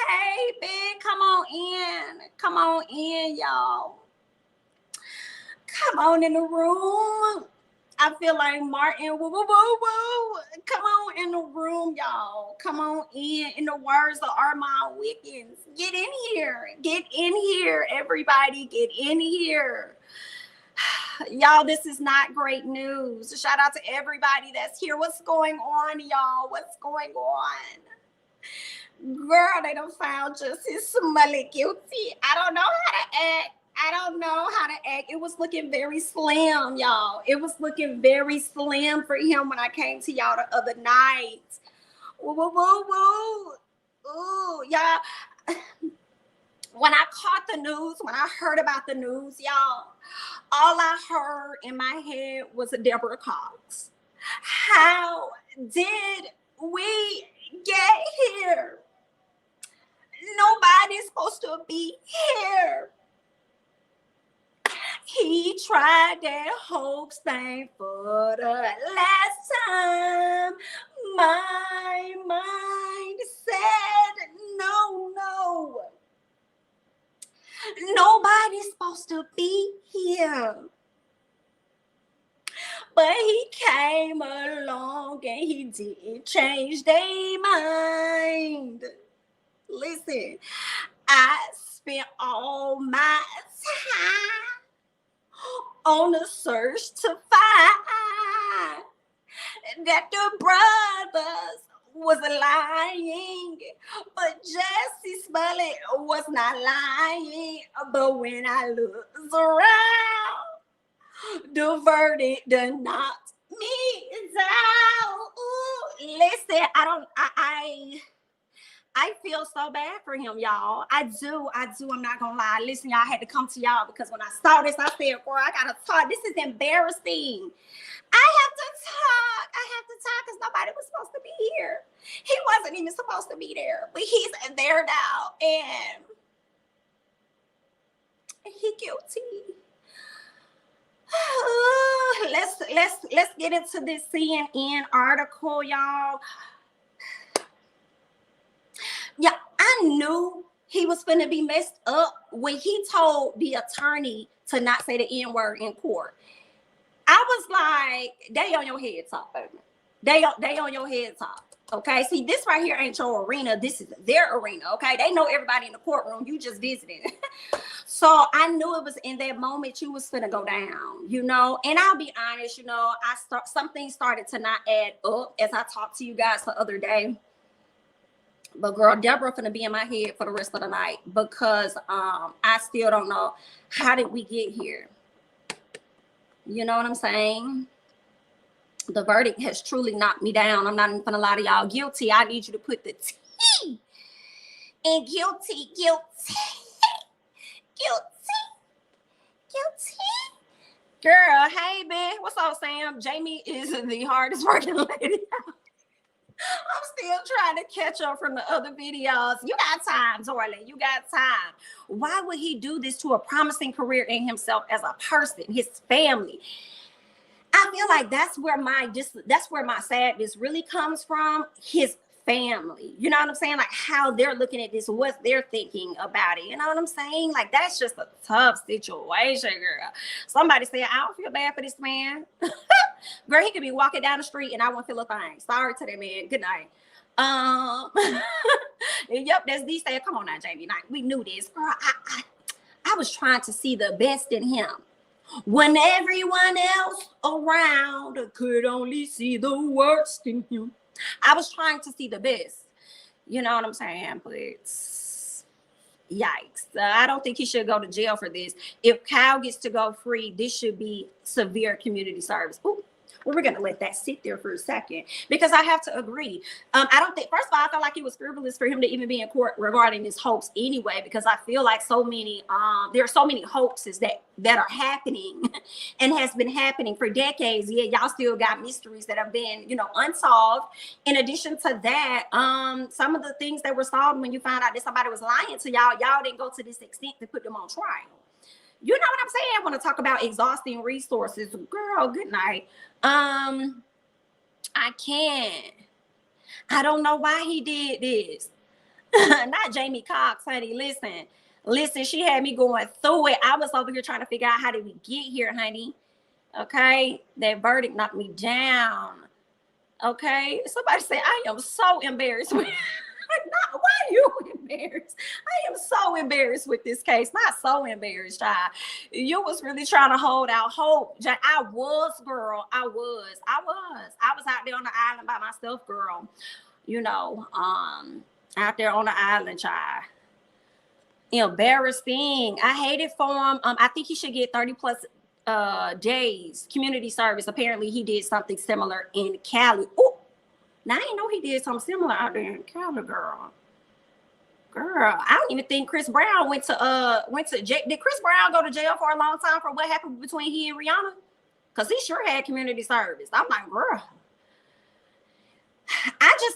Hey, big, come on in. Come on in, y'all. Come on in the room. I feel like Martin. Woo, woo, woo, woo. Come on in the room, y'all. Come on in. In the words of Armand Wiggins, get in here. Get in here, everybody. Get in here. Y'all, this is not great news. Shout out to everybody that's here. What's going on, y'all? What's going on? Girl, they done found Justice Smollett guilty. I don't know how to act. I don't know how to act. It was looking very slim, y'all. It was looking very slim for him when I came to y'all the other night. Woo, woo, woo, woo. Ooh, y'all. When I caught the news, when I heard about the news, y'all, all I heard in my head was a Deborah Cox. How did we get here? Nobody's supposed to be here. He tried that hoax thing for the last time. My mind said no. Nobody's supposed to be here. But he came along and he did change their mind. Listen, I spent all my time on a search to find that the brothers was lying, but Jesse Smollett was not lying. But when I looked around, the verdict done knocked me down. Ooh, listen, I feel so bad for him, y'all. I do. I'm not gonna lie. Listen, y'all, I had to come to y'all because when I saw this, I said, "Girl, I gotta talk. This is embarrassing. I have to talk because nobody was supposed to be here. He wasn't even supposed to be there, but he's there now, and he guilty." Let's get into this CNN article, y'all. Yeah, I knew he was finna be messed up when he told the attorney to not say the N-word in court. I was like, they on your head top, baby. They on your head top. Okay, see, this right here ain't your arena. This is their arena. Okay, they know everybody in the courtroom. You just visiting. So I knew it was in that moment you was finna go down, you know. And I'll be honest, you know, something started to not add up as I talked to you guys the other day. But girl, Deborah finna be in my head for the rest of the night because I still don't know how did we get here. You know what I'm saying? The verdict has truly knocked me down. I'm not even gonna lie to y'all. Guilty. I need you to put the T in guilty. Girl, hey, man. What's up, Sam? Jamie is the hardest working lady. I'm still trying to catch up from the other videos. You got time, Dorlin. You got time. Why would he do this to a promising career in himself as a person, his family? I feel like that's where my sadness really comes from. His family. You know what I'm saying? Like how they're looking at this, what they're thinking about it. You know what I'm saying? Like that's just a tough situation, girl. Somebody said, I don't feel bad for this man. Girl, he could be walking down the street and I won't feel a thing. Sorry to that man. Good night. Yep, that's these days. Come on now, Jamie. Like, we knew this. Girl, I was trying to see the best in him when everyone else around could only see the worst in him. I was trying to see the best. You know what I'm saying? But yikes. I don't think he should go to jail for this. If Kyle gets to go free, this should be severe community service. Ooh. Well, we're going to let that sit there for a second because I have to agree. I don't think, first of all, I felt like it was frivolous for him to even be in court regarding this hoax anyway, because I feel like there are so many hoaxes that are happening and has been happening for decades. Yeah, y'all still got mysteries that have been, unsolved. In addition to that, some of the things that were solved when you found out that somebody was lying to y'all didn't go to this extent to put them on trial. You know what I'm saying? I want to talk about exhausting resources. Girl, good night. I I don't know why he did this. Not Jamie Cox, honey. Listen, she had me going through it. I was over here trying to figure out how did we get here, honey. Okay, that verdict knocked me down. Okay, somebody say I am so embarrassed with. Not, why are you embarrassed? I am so embarrassed with this case. Not so embarrassed, child. You was really trying to hold out hope. I was, girl. I was out there on the island by myself, girl. You know, out there on the island, child. Embarrassing. I hate it for him. I think he should get 30 plus days community service. Apparently he did something similar in Cali. Oh, now I didn't know he did something similar out there in Cali, girl. I don't even think Chris Brown went to jail. Did Chris Brown go to jail for a long time for what happened between he and Rihanna? Because he sure had community service. I'm like, girl.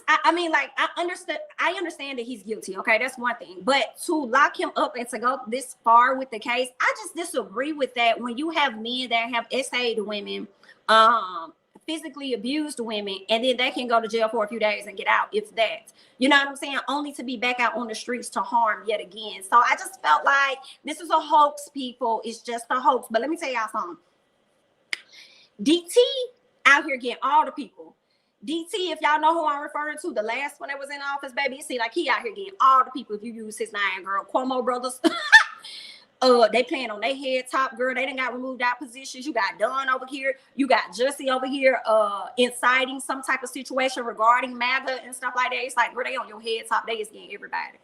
I mean, like, I understand that he's guilty. Okay, that's one thing. But to lock him up and to go this far with the case, I just disagree with that. When you have men that have essayed women, physically abused women, and then they can go to jail for a few days and get out, if that. You know what I'm saying? Only to be back out on the streets to harm yet again. So I just felt like this is a hoax, people. It's just a hoax. But let me tell y'all something. DT out here getting all the people. DT, if y'all know who I'm referring to, the last one that was in office, baby, it seemed like he out here getting all the people if you use his name, girl. Cuomo brothers. They playing on their head top, girl. They done got removed out positions. You got Dunn over here. You got Jussie over here inciting some type of situation regarding MAGA and stuff like that. It's like, girl, they on your head top. They is getting everybody.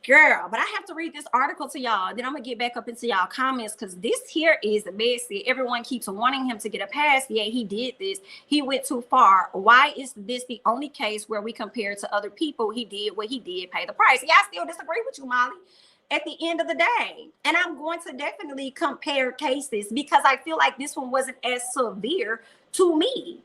Girl, but I have to read this article to y'all. Then I'm going to get back up into y'all comments because this here is messy. Everyone keeps wanting him to get a pass. Yeah, he did this. He went too far. Why is this the only case where we compare to other people? He did what he did, pay the price. Yeah, I still disagree with you, Molly, at the end of the day. And I'm going to definitely compare cases because I feel like this one wasn't as severe to me.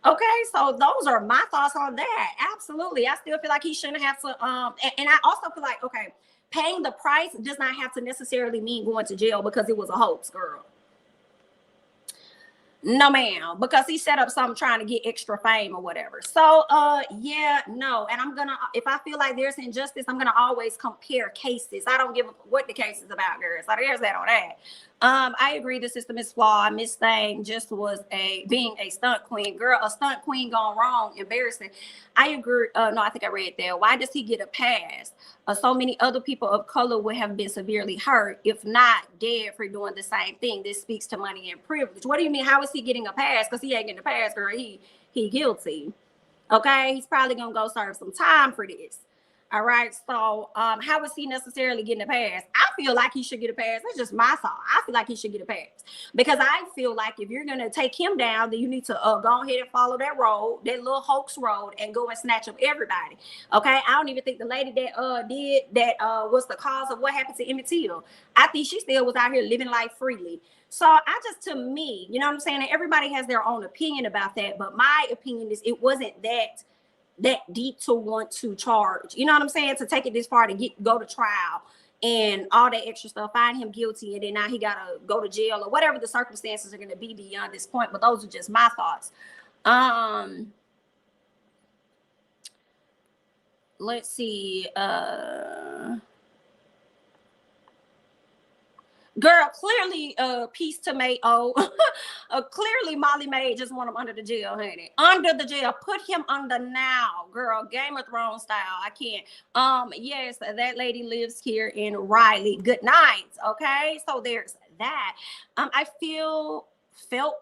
Okay, so those are my thoughts on that. Absolutely. I still feel like he shouldn't have to, and I also feel like, okay, paying the price does not have to necessarily mean going to jail because it was a hoax, girl. No, ma'am, because he set up something trying to get extra fame or whatever. So, yeah, no. And I'm gonna, if I feel like there's injustice, I'm gonna always compare cases. I don't give a what the case is about, girls. So there's that on that. I agree the system is flawed. Miss Thang just was being a stunt queen. Girl, a stunt queen gone wrong, embarrassing. I agree. No, I think I read that. Why does he get a pass? So many other people of color would have been severely hurt, if not dead, for doing the same thing. This speaks to money and privilege. What do you mean? How is he getting a pass? Because he ain't getting a pass, girl. He guilty. Okay, he's probably gonna go serve some time for this. All right, so how is he necessarily getting a pass? I feel like he should get a pass. That's just my thought. I feel like he should get a pass because I feel like if you're gonna take him down, then you need to go ahead and follow that road, that little hoax road, and go and snatch up everybody. Okay, I don't even think the lady that did that was the cause of what happened to Emmett Till. I think she still was out here living life freely. So I just, to me, you know what I'm saying? And everybody has their own opinion about that, but my opinion is it wasn't that deep to want to charge, you know what I'm saying, to take it this far to go to trial and all that extra stuff, find him guilty, and then now he gotta go to jail or whatever the circumstances are going to be beyond this point. But those are just my thoughts. Let's see. Girl, clearly, peace tomato. Clearly, Molly Mae just want him under the jail, honey. Under the jail. Put him under now, girl. Game of Thrones style. I can't. Yes, that lady lives here in Riley. Good night. Okay, so there's that. I felt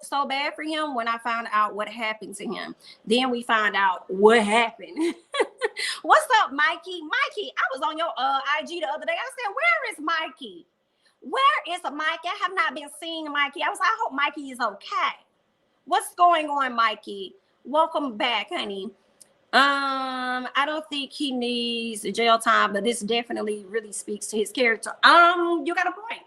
so bad for him when I found out what happened to him. Then we find out what happened. What's up, Mikey? Mikey, I was on your IG the other day. I said, where is Mikey? Where is Mikey? I have not been seeing Mikey. I hope Mikey is okay. What's going on, Mikey? Welcome back, honey. I don't think he needs jail time, but this definitely really speaks to his character. You got a point.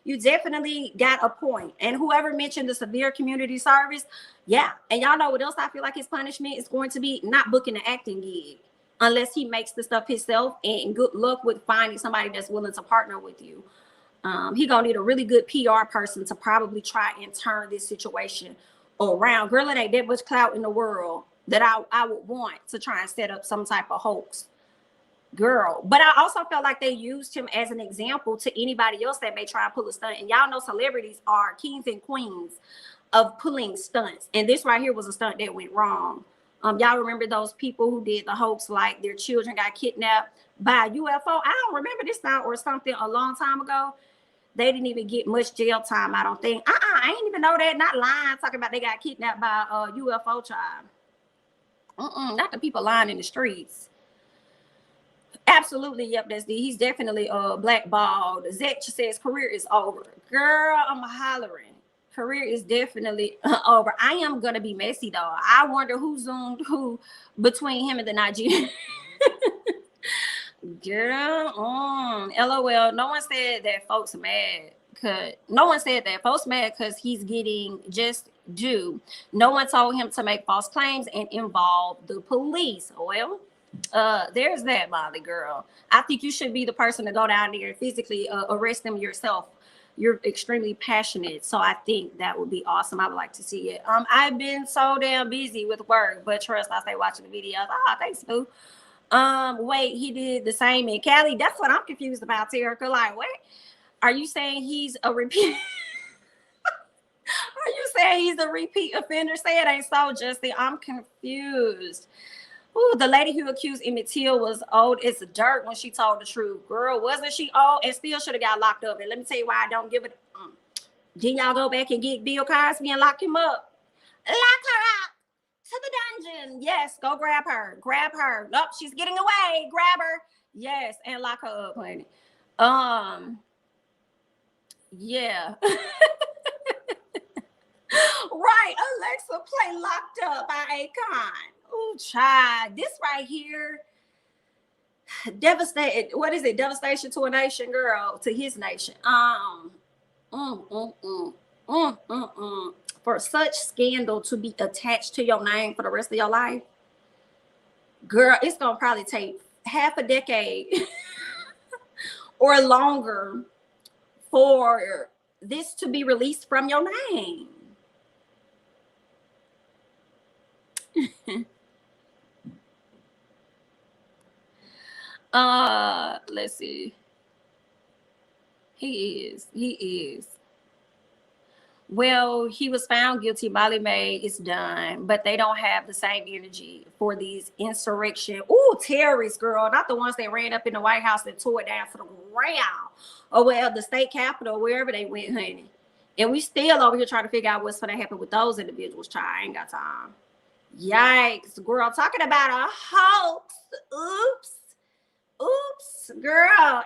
You definitely got a point. And whoever mentioned the severe community service, yeah. And y'all know what else I feel like his punishment is going to be? Not booking an acting gig unless he makes the stuff himself, and good luck with finding somebody that's willing to partner with you. He gonna need a really good PR person to probably try and turn this situation around. Girl, it ain't that much clout in the world that I would want to try and set up some type of hoax, girl. But I also felt like they used him as an example to anybody else that may try and pull a stunt. And y'all know celebrities are kings and queens of pulling stunts, and this right here was a stunt that went wrong. Y'all remember those people who did the hoax, like their children got kidnapped by a UFO? I don't remember this now or something a long time ago. They didn't even get much jail time, I don't think. I ain't even know that. Not lying, talking about they got kidnapped by a UFO child. Not the people lying in the streets. Absolutely, yep, that's the. He's definitely blackballed. Zech says career is over. Girl, I'm hollering. Career is definitely over. I am gonna be messy though. I wonder who zoomed who between him and the Nigerian. Girl, LOL. No one said that folks mad. No one said that folks mad because he's getting just due. No one told him to make false claims and involve the police. Well, there's that, Molly girl. I think you should be the person to go down there and physically arrest them yourself. You're extremely passionate, so I think that would be awesome. I would like to see it. I've been so damn busy with work, but trust, I stay watching the videos. Thanks, Boo. Wait, he did the same in Cali. That's what I'm confused about, Terica. Like, what? Are you saying he's a repeat? Are you saying he's a repeat offender? Say it ain't so, Justin. I'm confused. Ooh, the lady who accused Emmett Till was old as dirt when she told the truth. Girl, wasn't she old and still should have got locked up? And let me tell you why I don't give it. Didn't y'all go back and get Bill Cosby and lock him up? Lock her out to the dungeon. Yes, go grab her. Grab her. Nope, she's getting away. Grab her. Yes, and lock her up, honey. Yeah. Right, Alexa, play Locked Up by Akon. Oh, child, this right here, devastated. What is it? Devastation to a nation, girl, to his nation. For such scandal to be attached to your name for the rest of your life, girl, it's gonna probably take half a decade or longer for this to be released from your name. Let's see. He is. Well, he was found guilty. Molly Mae is done, but they don't have the same energy for these insurrection. Ooh, terrorists, girl, not the ones that ran up in the White House and tore it down to the ground, or well, the state capitol, wherever they went, honey. And we still over here trying to figure out what's going to happen with those individuals. Child, I ain't got time. Yikes, girl, talking about a hoax. Oops, girl. I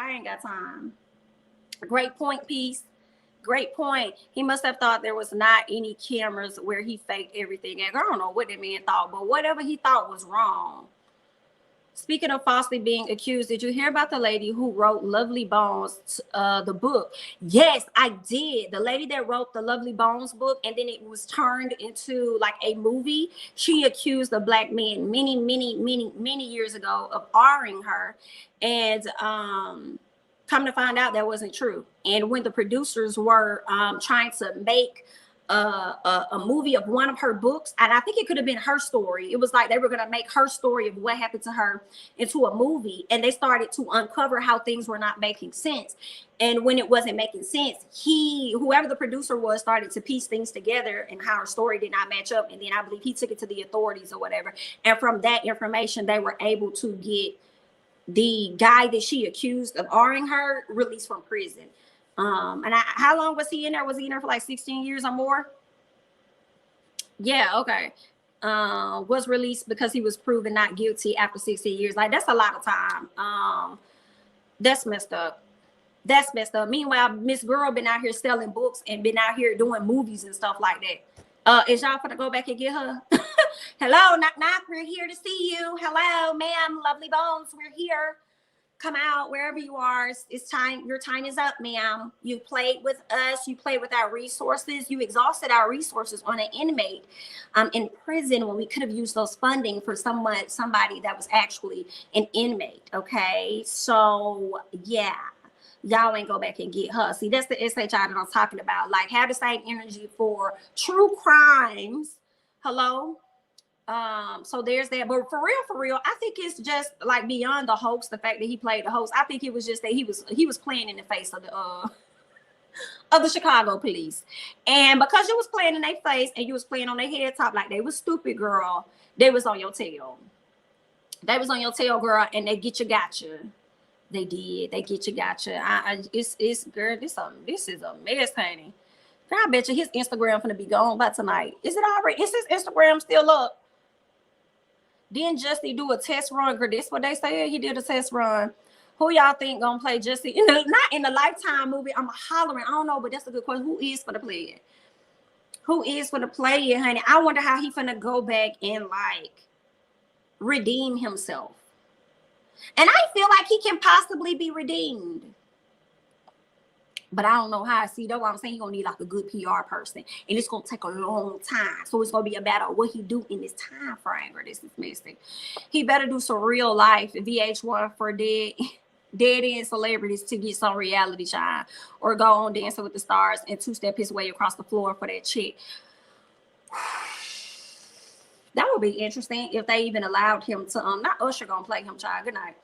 ain't got time. Great point, Peace. Great point. He must have thought there was not any cameras where he faked everything. And I don't know what that man thought, but whatever he thought was wrong. Speaking of falsely being accused, did you hear about the lady who wrote Lovely Bones, the book? Yes, I did. The lady that wrote the Lovely Bones book, and then it was turned into like a movie. She accused a black man many years ago of R-ing her. And come to find out that wasn't true. And when the producers were trying to make a movie of one of her books, and I think it could have been her story. It was like they were going to make her story of what happened to her into a movie, and they started to uncover how things were not making sense. And when it wasn't making sense, whoever the producer was, started to piece things together and how her story did not match up. And then I believe he took it to the authorities or whatever. And from that information, they were able to get the guy that she accused of R-ing her released from prison. How long was he in there? Was he in there for like 16 years or more? Yeah, okay. Was released because he was proven not guilty after 16 years. Like, that's a lot of time. That's messed up. That's messed up. Meanwhile, Miss Girl been out here selling books and been out here doing movies and stuff like that. Is y'all gonna go back and get her? Hello, knock knock. We're here to see you. Hello, ma'am. Lovely Bones. We're here. Come out wherever you are. It's time. Your time is up, ma'am. You played with us. You played with our resources. You exhausted our resources on an inmate in prison when we could have used those funding for somebody that was actually an inmate. Okay, so yeah, y'all ain't go back and get her. See, that's the SHI that I'm talking about. Like, have the same energy for true crimes. Hello. So there's that. But for real, I think it's just like beyond the hoax, the fact that he played the hoax. I think it was just that he was playing in the face of the Chicago police. And because you was playing in their face and you was playing on their head top like they was stupid, girl, they was on your tail. They was on your tail, girl, and they get you, gotcha. They did. They get you, gotcha. It's girl, this is a mess, honey. Girl, I bet you his Instagram gonna be gone by tonight. Is it already? Is his Instagram still up? Didn't Jussie do a test run? Girl, this what they said. He did a test run. Who y'all think gonna play Jussie? Not in the Lifetime movie. I'm hollering. I don't know, but that's a good question. Who is for the play it? Who is for the play it, honey? I wonder how he finna go back and like redeem himself. And I feel like he can possibly be redeemed. But I don't know how. See, that's what I'm saying. He's going to need like a good PR person. And it's going to take a long time. So it's going to be a matter of what he do in this time frame. Or this is messy. He better do some real life VH1 for dead end celebrities to get some reality shine. Or go on Dancing with the Stars and two-step his way across the floor for that chick. That would be interesting if they even allowed him to, not Usher going to play him, child. Good night.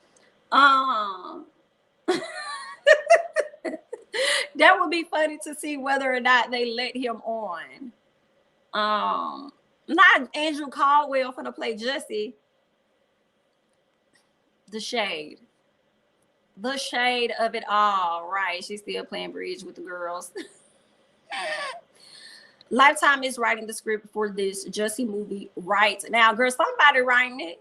That would be funny to see whether or not they let him on. Not Andrew Caldwell for to play Jussie. The shade of it all. Right, she's still playing bridge with the girls. Lifetime is writing the script for this Jussie movie right now. Girl, somebody writing it.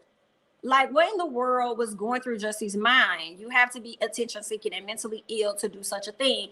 Like, what in the world was going through Jussie's mind? You have to be attention-seeking and mentally ill to do such a thing.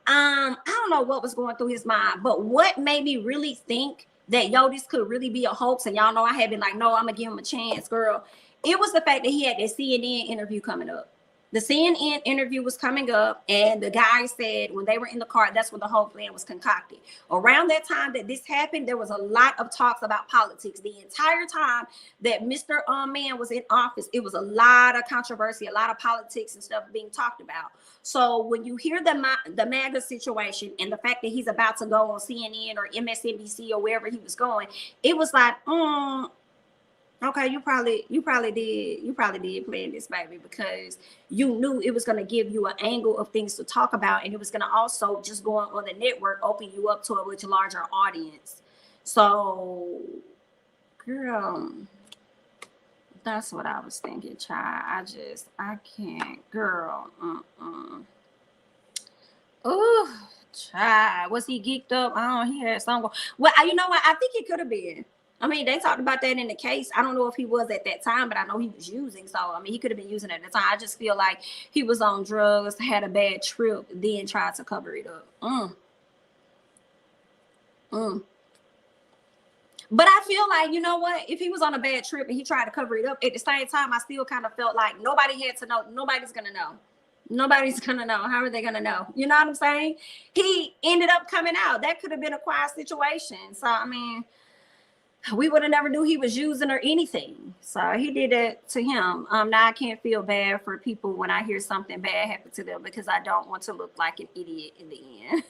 I don't know what was going through his mind, but what made me really think that, yo, this could really be a hoax, and y'all know I had been like, no, I'm going to give him a chance, girl. It was the fact that he had that CNN interview coming up. The CNN interview was coming up, and the guy said when they were in the car, that's when the whole plan was concocted. Around that time that this happened, there was a lot of talks about politics. The entire time that Mr. Man was in office, it was a lot of controversy, a lot of politics and stuff being talked about. So when you hear the MAGA situation and the fact that he's about to go on CNN or MSNBC or wherever he was going, it was like, okay, you probably did plan this, baby, because you knew it was going to give you an angle of things to talk about, and it was going to also, just going on the network, open you up to a much larger audience. So, girl, that's what I was thinking, child. I can't, girl. Oh, child, was he geeked up? He had something. Well, you know what? I think he could have been. I mean, they talked about that in the case. I don't know if he was at that time, but I know he was using. So, I mean, he could have been using it at the time. I just feel like he was on drugs, had a bad trip, then tried to cover it up. But I feel like, you know what? If he was on a bad trip and he tried to cover it up, at the same time, I still kind of felt like nobody had to know. Nobody's going to know. Nobody's going to know. How are they going to know? You know what I'm saying? He ended up coming out. That could have been a quiet situation. So, I mean, we would have never knew he was using or anything. So he did it to him. Now I can't feel bad for people when I hear something bad happen to them, because I don't want to look like an idiot in the end.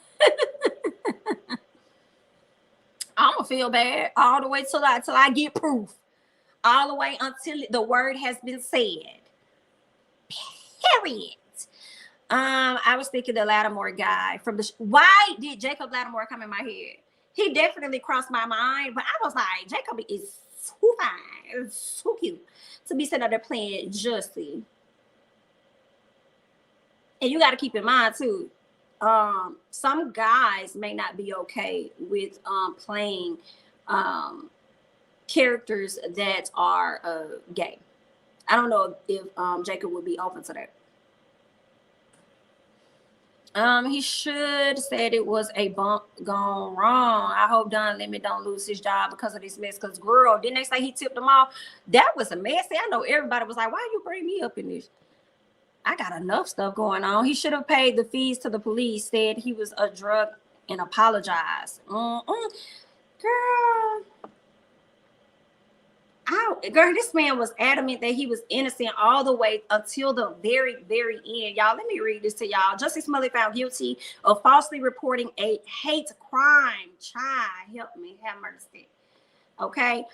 I'm gonna feel bad all the way till I get proof. All the way until the word has been said. Period. I was thinking the Lattimore guy from the. Why did Jacob Lattimore come in my head? He definitely crossed my mind, but I was like, Jacob is so fine, so cute to be sitting there playing Jussie. And you got to keep in mind too, some guys may not be okay with playing characters that are gay. I don't know if Jacob would be open to that. He should said it was a bump gone wrong. I hope Don Lemon don't lose his job because of this mess. Because, girl, didn't they say he tipped them off? That was a mess. I know everybody was like, why you bring me up in this? I got enough stuff going on. He should have paid the fees to the police, said he was a drug, and apologized. Girl. Girl, this man was adamant that he was innocent all the way until the very, very end. Y'all, let me read this to y'all. Jussie Smollett found guilty of falsely reporting a hate crime. Child, help me have mercy. Okay.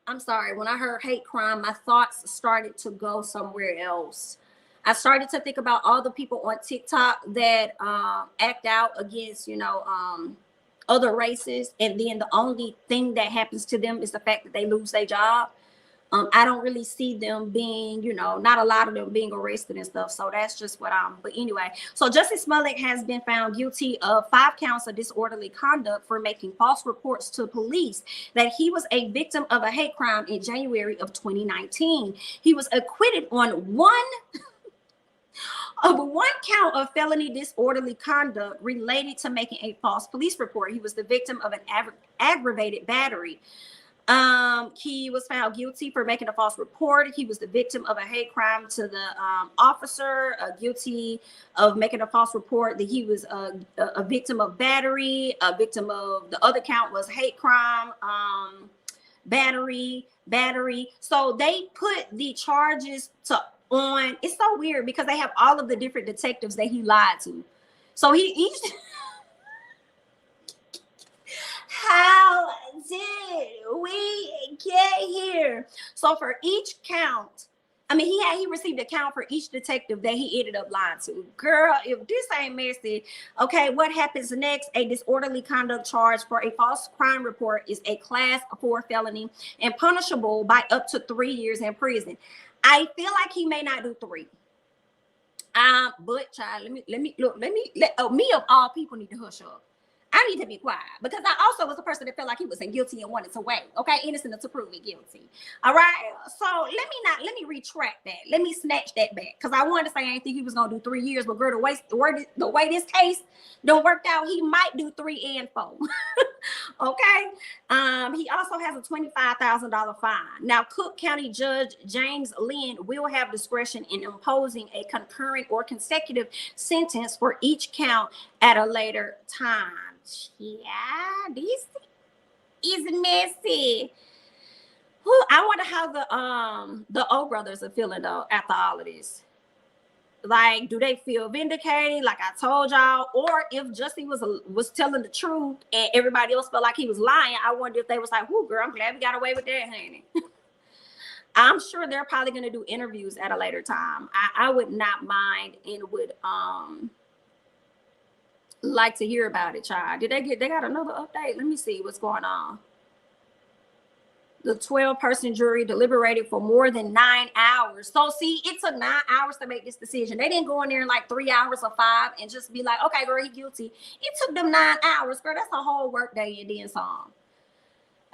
I'm sorry, when I heard hate crime, my thoughts started to go somewhere else. I started to think about all the people on TikTok that act out against, other races, and then the only thing that happens to them is the fact that they lose their job. I don't really see them being, not a lot of them being arrested and stuff. So that's just what but anyway. So Justice Smollett has been found guilty of 5 counts of disorderly conduct for making false reports to police that he was a victim of a hate crime in January of 2019. He was acquitted on one count of felony disorderly conduct related to making a false police report. He was the victim of an aggravated battery. He was found guilty for making a false report. He was the victim of a hate crime to the officer, guilty of making a false report that he was a victim of battery, a victim of the other count was hate crime, battery. So they put the charges on. It's so weird because they have all of the different detectives that he lied to. So he's how did we get here? So for each count, I mean, he received a count for each detective that he ended up lying to. Girl, if this ain't messy, okay, what happens next? A disorderly conduct charge for a false crime report is a class 4 felony and punishable by up to 3 years in prison. I feel like he may not do 3. But child, let me of all people need to hush up. I need to be quiet because I also was a person that felt like he wasn't guilty and wanted to wait. Okay, innocent until proven guilty. All right. So let me retract that. Let me snatch that back because I wanted to say I didn't think he was gonna do 3 years, but girl, the way this case don't work out, he might do 3 and 4. Okay. He also has a $25,000 fine. Now, Cook County Judge James Lynn will have discretion in imposing a concurrent or consecutive sentence for each count at a later time. Yeah, this is messy. I wonder how the O brothers are feeling though after all of this. Like, do they feel vindicated? Like I told y'all, or if Jussie was telling the truth and everybody else felt like he was lying, I wonder if they was like, "Whoo, girl, I'm glad we got away with that, honey." I'm sure they're probably going to do interviews at a later time. I would not mind and would like to hear about it, child. They got another update? Let me see what's going on. The 12-person jury deliberated for more than 9 hours. So see, it took 9 hours to make this decision. They didn't go in there in like 3 hours or 5 and just be like, okay, girl, he guilty. It took them 9 hours, girl. That's a whole work day and then some.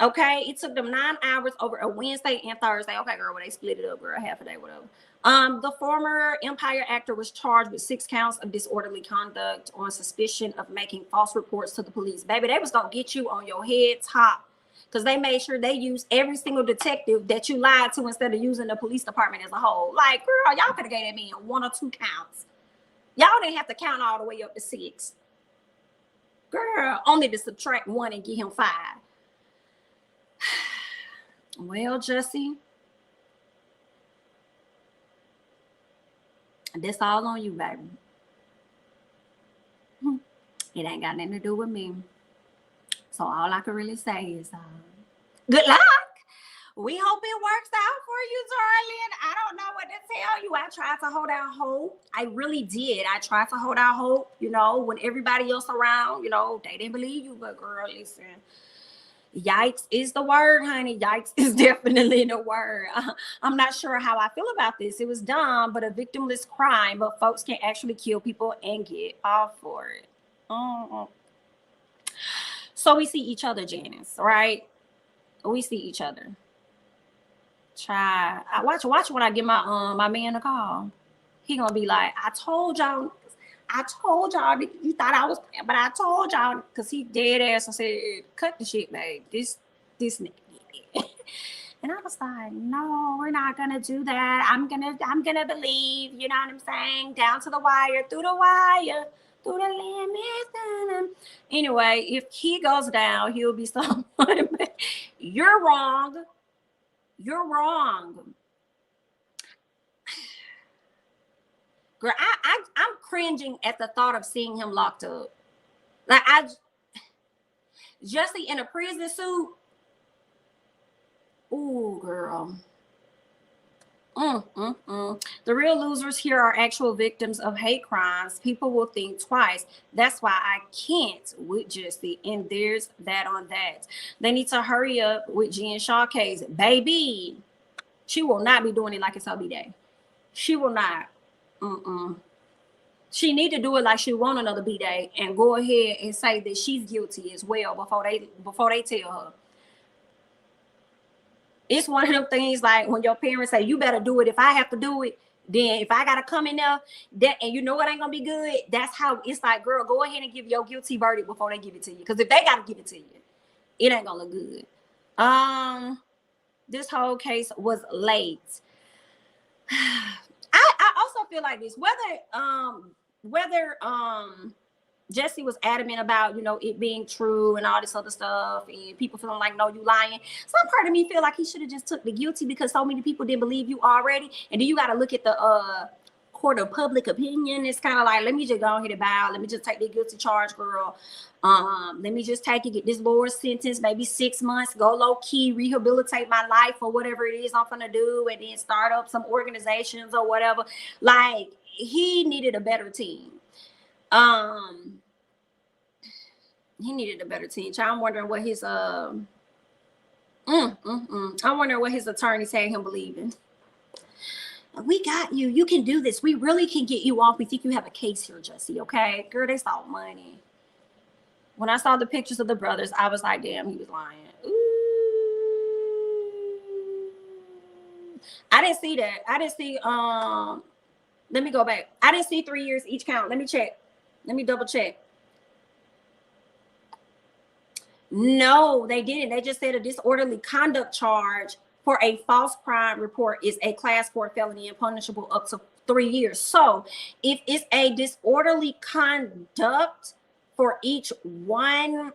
Okay, it took them 9 hours over a Wednesday and Thursday. Okay, girl, well, they split it up, girl, half a day, whatever. The former Empire actor was charged with 6 counts of disorderly conduct on suspicion of making false reports to the police. Baby, they was gonna get you on your head top because they made sure they used every single detective that you lied to instead of using the police department as a whole. Like, girl, y'all could have gave that man 1 or 2 counts. Y'all didn't have to count all the way up to 6. Girl, only to subtract 1 and get him 5. Well, Jussie, that's all on you, baby. It ain't got nothing to do with me. So all I can really say is good luck. We hope it works out for you, darling. I don't know what to tell you. I tried to hold out hope. I really did. I tried to hold out hope, when everybody else around, they didn't believe you. But girl, listen. Yikes is the word, honey. Yikes is definitely the word. I'm not sure how I feel about this. It was dumb, but a victimless crime, but folks can actually kill people and get off for it. So we see each other, Janice, right? We see each other. Try. I watch when I give my man a call. He gonna be like, I told y'all that you thought I was, but I told y'all, because he dead ass and said, cut the shit, babe. This nigga. And I was like, no, we're not gonna do that. I'm gonna believe, you know what I'm saying? Down to the wire, through the limit. Anyway, if he goes down, he'll be someone. You're wrong. Girl, I'm cringing at the thought of seeing him locked up. Like, Jussie in a prison suit. Ooh, girl. The real losers here are actual victims of hate crimes. People will think twice. That's why I can't with Jesse. And there's that on that. They need to hurry up with Jen Shaw case. Baby, she will not be doing it like it's her B-Day. She will not. She need to do it like she want another B-Day and go ahead and say that she's guilty as well before they tell her. It's one of them things like when your parents say, you better do it. If I have to do it, then if I got to come in there, that, and you know it ain't going to be good, that's how it's like, girl, go ahead and give your guilty verdict before they give it to you. Because if they got to give it to you, it ain't going to look good. This whole case was late. I also feel like this, whether Jesse was adamant about, you know, it being true and all this other stuff, and people feeling like, no, you lying. Some part of me feel like he should have just took the guilty because so many people didn't believe you already. And then you got to look at the court of public opinion. It's kind of like, let me just go ahead and bow. Let me just take the guilty charge, girl. Let me just take it, get this lower sentence, maybe 6 months, go low key, rehabilitate my life or whatever it is I'm gonna do, and then start up some organizations or whatever. Like, he needed a better team. He needed a better team. I'm wondering what his I'm wondering what his attorneys had him believing. We got you. You can do this. We really can get you off. We think you have a case here, Jesse. Okay, girl, they saw money. When I saw the pictures of the brothers, I was like, damn, he was lying. Ooh. I didn't see that. I didn't see let me go back. I didn't see 3 years each count. Let me check. Let me double check. No, they didn't. They just said a disorderly conduct charge for a false crime report is a class 4 felony and punishable up to 3 years. So if it's a disorderly conduct for each one,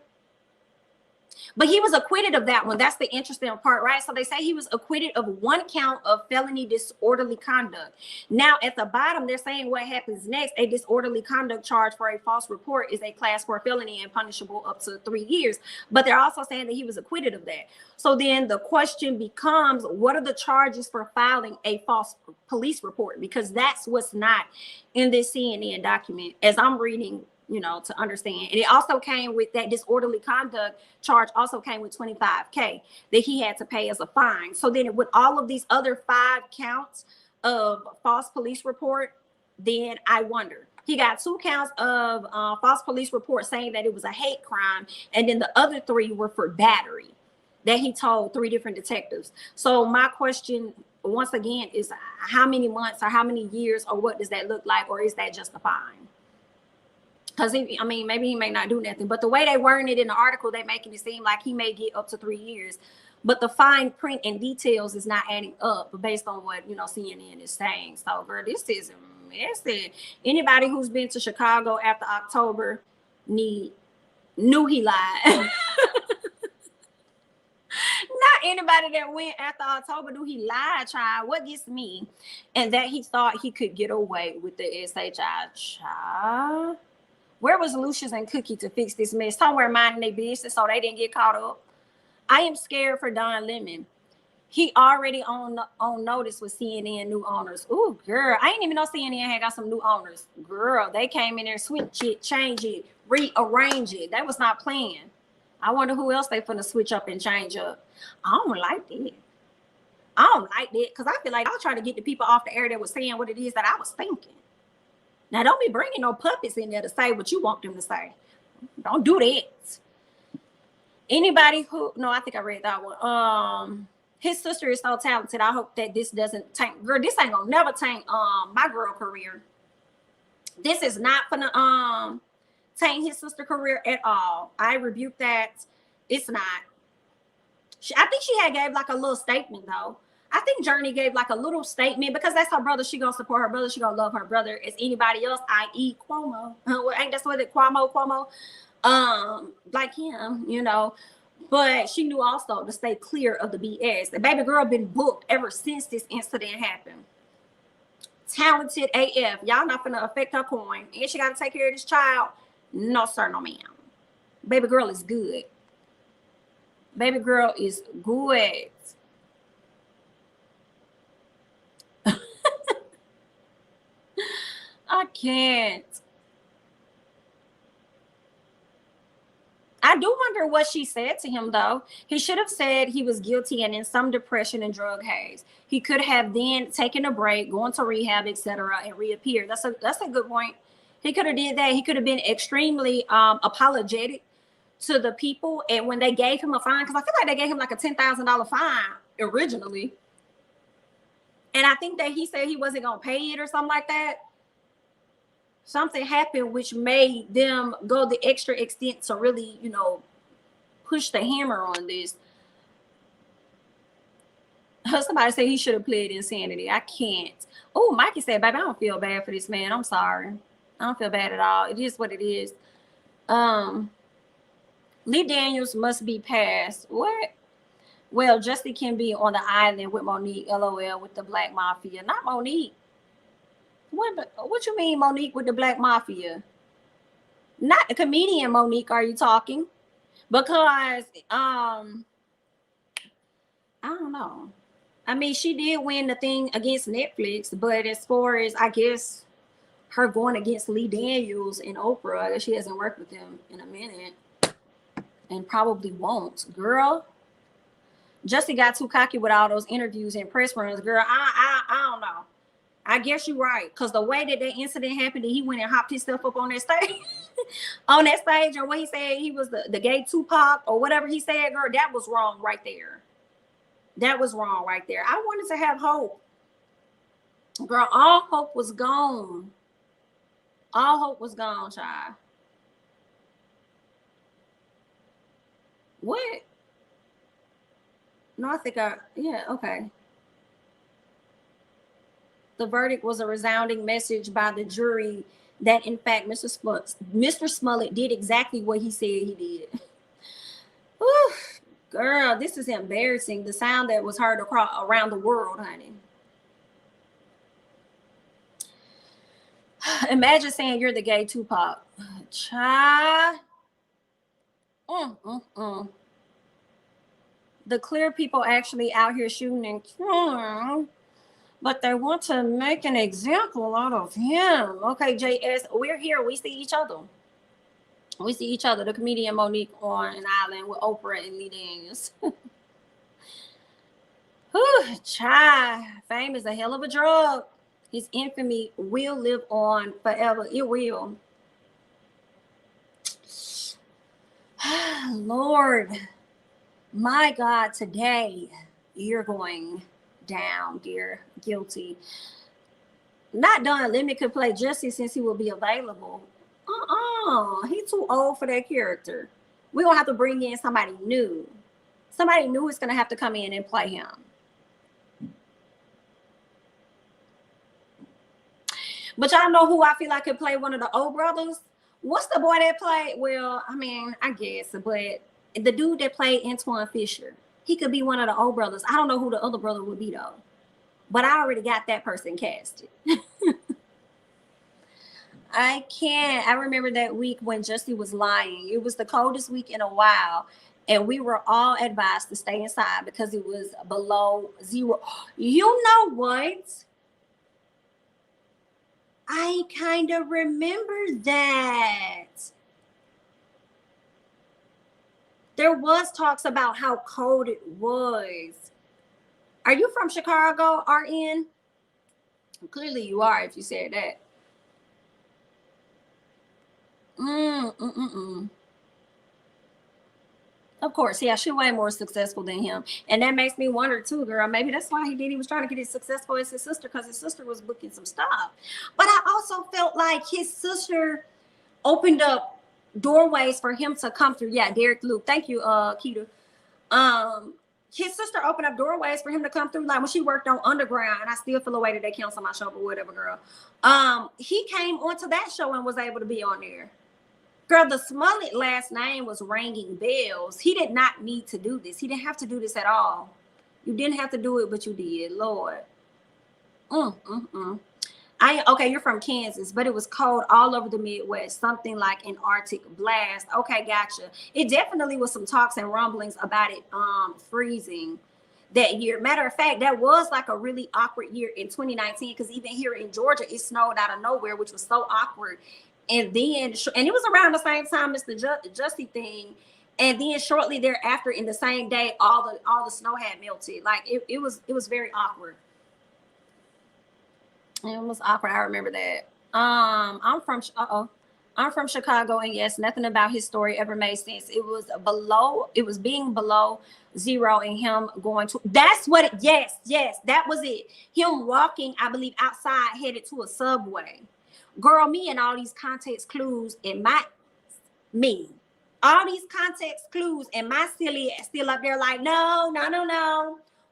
but he was acquitted of that one. That's the interesting part, right? So they say he was acquitted of one count of felony disorderly conduct. Now at the bottom, they're saying what happens next. A disorderly conduct charge for a false report is a class 4 felony and punishable up to 3 years. But they're also saying that he was acquitted of that. So then the question becomes, what are the charges for filing a false police report? Because that's what's not in this CNN document as I'm reading, you know, to understand. And it also came with that disorderly conduct charge, also came with $25,000 that he had to pay as a fine. So then with all of these other 5 counts of false police report, then I wonder. He got 2 counts of false police report saying that it was a hate crime. And then the other 3 were for battery that he told 3 different detectives. So my question, once again, is how many months or how many years or what does that look like? Or is that just a fine? Because, I mean, maybe he may not do nothing. But the way they worded it in the article, they making it seem like he may get up to 3 years. But the fine print and details is not adding up based on what, you know, CNN is saying. So, girl, this is messy. Anybody who's been to Chicago after October knew he lied. Not anybody that went after October knew he lied, child. What gets me? And that he thought he could get away with the SHI, child. Where was Lucius and Cookie to fix this mess? Somewhere minding their business so they didn't get caught up. I am scared for Don Lemon. He already on notice with CNN new owners. Ooh, girl, I didn't even know CNN had got some new owners. Girl, they came in there, switch it, change it, rearrange it. That was not planned. I wonder who else they finna switch up and change up. I don't like that. I don't like that because I feel like I was trying to get the people off the air that was saying what it is that I was thinking. Now, don't be bringing no puppets in there to say what you want them to say. Don't do that. Anybody who, no, I think I read that one. His sister is so talented. I hope that this doesn't tank. Girl, this ain't gonna never tank my girl career. This is not gonna tank his sister career at all. I rebuke that. It's not. I think she had gave like a little statement though. I think Journey gave like a little statement because that's her brother. She gonna support her brother. She gonna love her brother as anybody else, i.e. Cuomo. Ain't that what it Cuomo? Like him, you know. But she knew also to stay clear of the BS. The baby girl been booked ever since this incident happened. Talented AF. Y'all not gonna affect her coin. And she gotta take care of this child. No, sir, no, ma'am. Baby girl is good. Baby girl is good. can't. I do wonder what she said to him, though. He should have said he was guilty and in some depression and drug haze. He could have then taken a break, gone to rehab, etc., and reappeared. That's a good point. He could have did that. He could have been extremely apologetic to the people, and when they gave him a fine, because I feel like they gave him like a $10,000 fine originally, and I think that he said he wasn't gonna pay it or something like that. Something happened which made them go the extra extent to really, push the hammer on this. Somebody said he should have pled insanity. I can't. Oh, Mikey said, baby, I don't feel bad for this man. I'm sorry. I don't feel bad at all. It is what it is. Lee Daniels must be passed. What? Well, Justin can be on the island with Monique, LOL, with the Black Mafia. Not Monique. What you mean, Monique, with the Black Mafia? Not the comedian Monique, are you talking? Because I don't know. I mean, she did win the thing against Netflix, but as far as, I guess, her going against Lee Daniels and Oprah, I guess she hasn't worked with him in a minute and probably won't. Girl, Justin got too cocky with all those interviews and press runs. Girl, I don't know. I guess you're right, because the way that incident happened, he went and hopped himself up on that stage, or what he said he was the gay Tupac or whatever he said, girl, that was wrong right there. That was wrong right there. I wanted to have hope. Girl, all hope was gone. All hope was gone, child. What? No, I think yeah, okay. The verdict was a resounding message by the jury that, in fact, Mr. Smollett did exactly what he said he did. Whew, girl, this is embarrassing. The sound that was heard around the world, honey. Imagine saying you're the gay Tupac. Child. The clear people actually out here shooting and killing, but they want to make an example out of him. Okay, JS, we're here. We see each other. We see each other. The comedian Monique on an island with Oprah and Lee Daniels. Whew, child. Fame is a hell of a drug. His infamy will live on forever. It will. Lord, my God, today you're going down, dear guilty. Not done. Lemon could play Jesse since he will be available. He's too old for that character. We're gonna have to bring in somebody new. Somebody new is gonna have to come in and play him. But y'all know who I feel like could play one of the old brothers? What's the boy that played? Well, I mean, I guess, but the dude that played Antoine Fisher, he could be one of the old brothers. I don't know who the other brother would be, though. But I already got that person casted. I can't. I remember that week when Justy was lying. It was the coldest week in a while. And we were all advised to stay inside because it was below zero. You know what? I kind of remember that. There was talks about how cold it was. Are you from Chicago, RN? Clearly you are if you said that. Of course, yeah, she's way more successful than him. And that makes me wonder too, girl. Maybe that's why he was trying to get as successful as his sister, because his sister was booking some stuff. But I also felt like his sister opened up doorways for him to come through. Yeah, Derek Luke. Thank you, Keita. His sister opened up doorways for him to come through. Like when she worked on Underground, and I still feel the way that they cancel my show, but whatever, girl. He came onto that show and was able to be on there. Girl, the Smollett last name was ringing bells. He did not need to do this. He didn't have to do this at all. You didn't have to do it, but you did. Lord. Okay, you're from Kansas, but it was cold all over the Midwest, something like an Arctic blast. Okay, gotcha. It definitely was some talks and rumblings about it freezing. that year. Matter of fact, that was like a really awkward year in 2019, because even here in Georgia, it snowed out of nowhere, which was so awkward. And then, and it was around the same time as the Jussie thing. And then shortly thereafter, in the same day, all the snow had melted. Like it was very awkward. It was awkward. I remember that. I'm from Chicago, and yes, nothing about his story ever made sense. It was being below zero and him going to, that's what it, yes, that was it. Him walking, I believe, outside headed to a Subway. Girl, me and all these context clues in all these context clues, and my silly ass still up there like, no.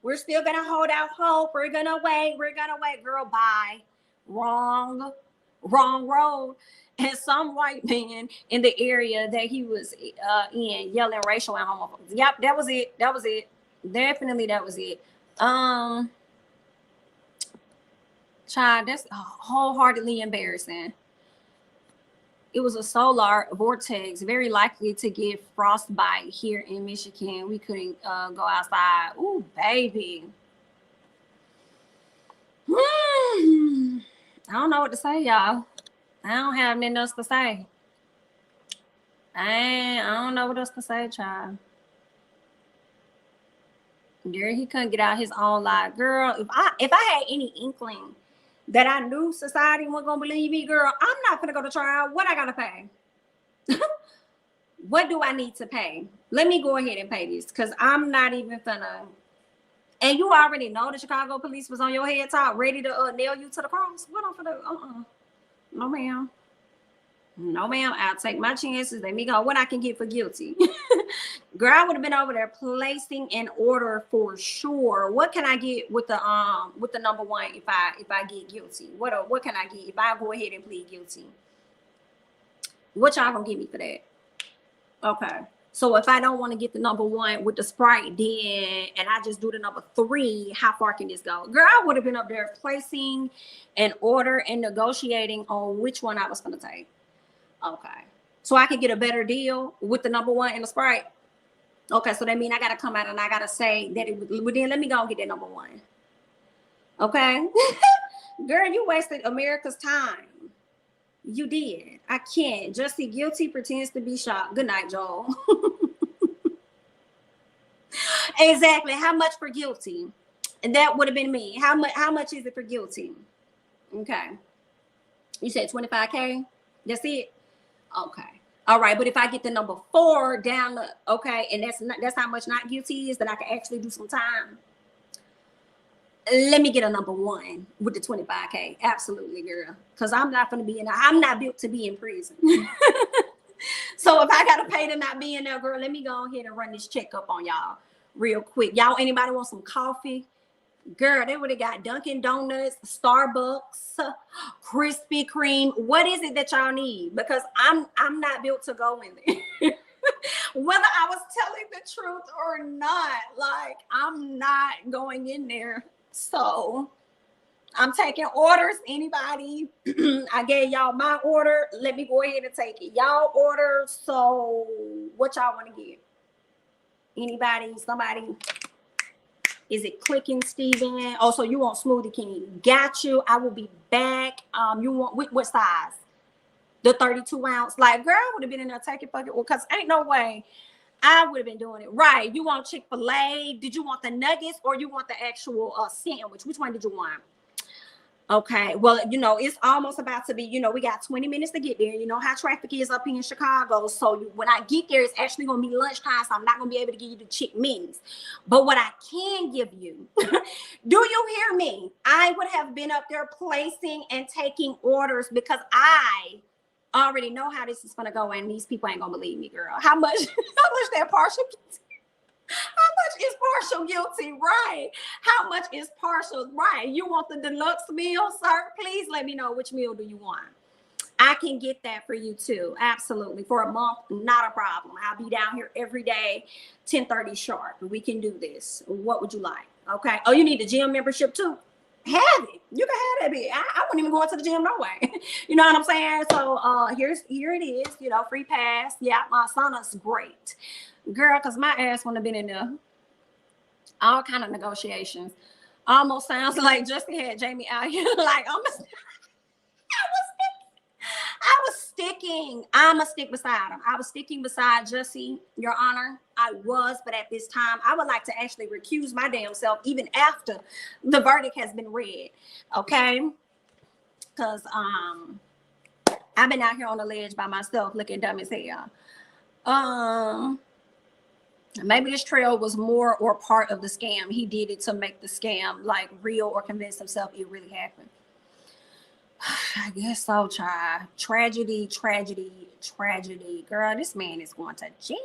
We're still gonna hold out hope. We're gonna wait. Girl, bye. Wrong road. And some white man in the area that he was in yelling racial and homophobic. Yep, that was it. Definitely that was it. Child, that's wholeheartedly embarrassing. It was a solar vortex, very likely to get frostbite here in Michigan. We couldn't go outside. Ooh, baby. I don't know what to say, y'all. I don't have nothing else to say. I don't know what else to say, child. Girl, he couldn't get out his own life. Girl, if I had any inkling that I knew society wasn't gonna believe me, girl, I'm not gonna go to trial. What I gotta pay? What do I need to pay? Let me go ahead and pay this, because I'm not even gonna. And you already know the Chicago police was on your head top, ready to nail you to the cross. What I'm gonna No, ma'am. No, ma'am. I'll take my chances. Let me go. What I can get for guilty. Girl, I would have been over there placing an order for sure. What can I get with the number one if I get guilty? What can I get if I go ahead and plead guilty? What y'all gonna give me for that? Okay. So if I don't want to get the number one with the Sprite, then, and I just do the number 3, how far can this go? Girl, I would have been up there placing an order and negotiating on which one I was going to take. Okay. So I can get a better deal with the number 1 and the Sprite. Okay. So that means I got to come out and I got to say that then let me go and get that number 1. Okay. Girl, you wasted America's time. You did. I can't. Jussie guilty, pretends to be shocked. Good night, Joel. Exactly. How much for guilty? And that would have been me. How much is it for guilty? Okay. You said 25K? That's it? Okay. All right. But if I get the number 4 down, okay, and that's how much not guilty is, then I can actually do some time. Let me get a number 1 with the 25K. Absolutely, girl. Because I'm not going to be I'm not built to be in prison. So if I got to pay to not be in there, girl, let me go ahead and run this check up on y'all real quick. Y'all, anybody want some coffee? Girl, they would have got Dunkin' Donuts, Starbucks, Krispy Kreme. What is it that y'all need? Because I'm not built to go in there. Whether I was telling the truth or not, like, I'm not going in there. So I'm taking orders. Anybody? I gave y'all my order. Let me go ahead and take it. Y'all order. So what y'all want to get? Anybody? Somebody? Is it clicking, Steven? Oh, so you want Smoothie King? Got you. I will be back. You want what size? The 32 ounce. Like, girl, I would have been in there taking fucking. Well, because ain't no way I would have been doing it. Right. You want Chick-fil-A? Did you want the nuggets or you want the actual sandwich? Which one did you want? Okay. Well, it's almost about to be, we got 20 minutes to get there. You know how traffic is up here in Chicago. So when I get there, it's actually going to be lunchtime. So I'm not going to be able to give you the chick minis. But what I can give you, do you hear me? I would have been up there placing and taking orders because I already know how this is going to go, and these people ain't going to believe me, girl. How much that partial guilty? How much is partial guilty? Right. How much is partial? Right. You want the deluxe meal, sir? Please let me know which meal do you want. I can get that for you too. Absolutely. For a month, not a problem. I'll be down here every day, 10:30 sharp. We can do this. What would you like? Okay. Oh, you need a gym membership too? Have it. You can have that bit. I wouldn't even go into the gym no way. You know what I'm saying? So here it is, free pass. Yeah, my sauna's great. Girl, because my ass wouldn't have been in there. all kind of negotiations. Almost sounds like Jussie had Jamie out here like I was sticking. I'ma stick beside him. I was sticking beside Jussie, Your Honor. I was, but at this time, I would like to actually recuse my damn self even after the verdict has been read. Okay? Because I've been out here on the ledge by myself looking dumb as hell. Maybe this trail was more or part of the scam. He did it to make the scam like real or convince himself it really happened. I guess so, child. Tragedy. Girl, this man is going to jail.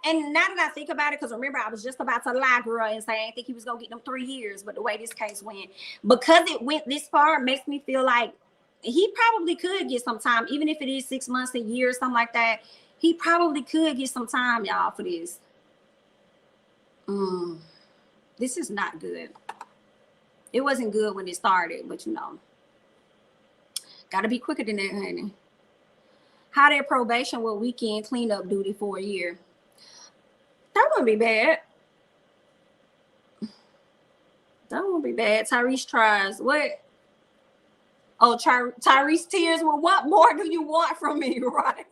And now that I think about it, because remember, I was just about to lie, girl, and say I didn't think he was going to get them 3 years. But the way this case went, because it went this far, makes me feel like he probably could get some time, even if it is 6 months, a year, something like that. He probably could get some time, y'all, for this. This is not good. It wasn't good when it started, but you know. Got to be quicker than that, honey. How their probation with weekend cleanup duty for a year. That wouldn't be bad. That won't be bad. Tyrese tries. What? Oh, Tyrese tears. Well, what more do you want from me, right?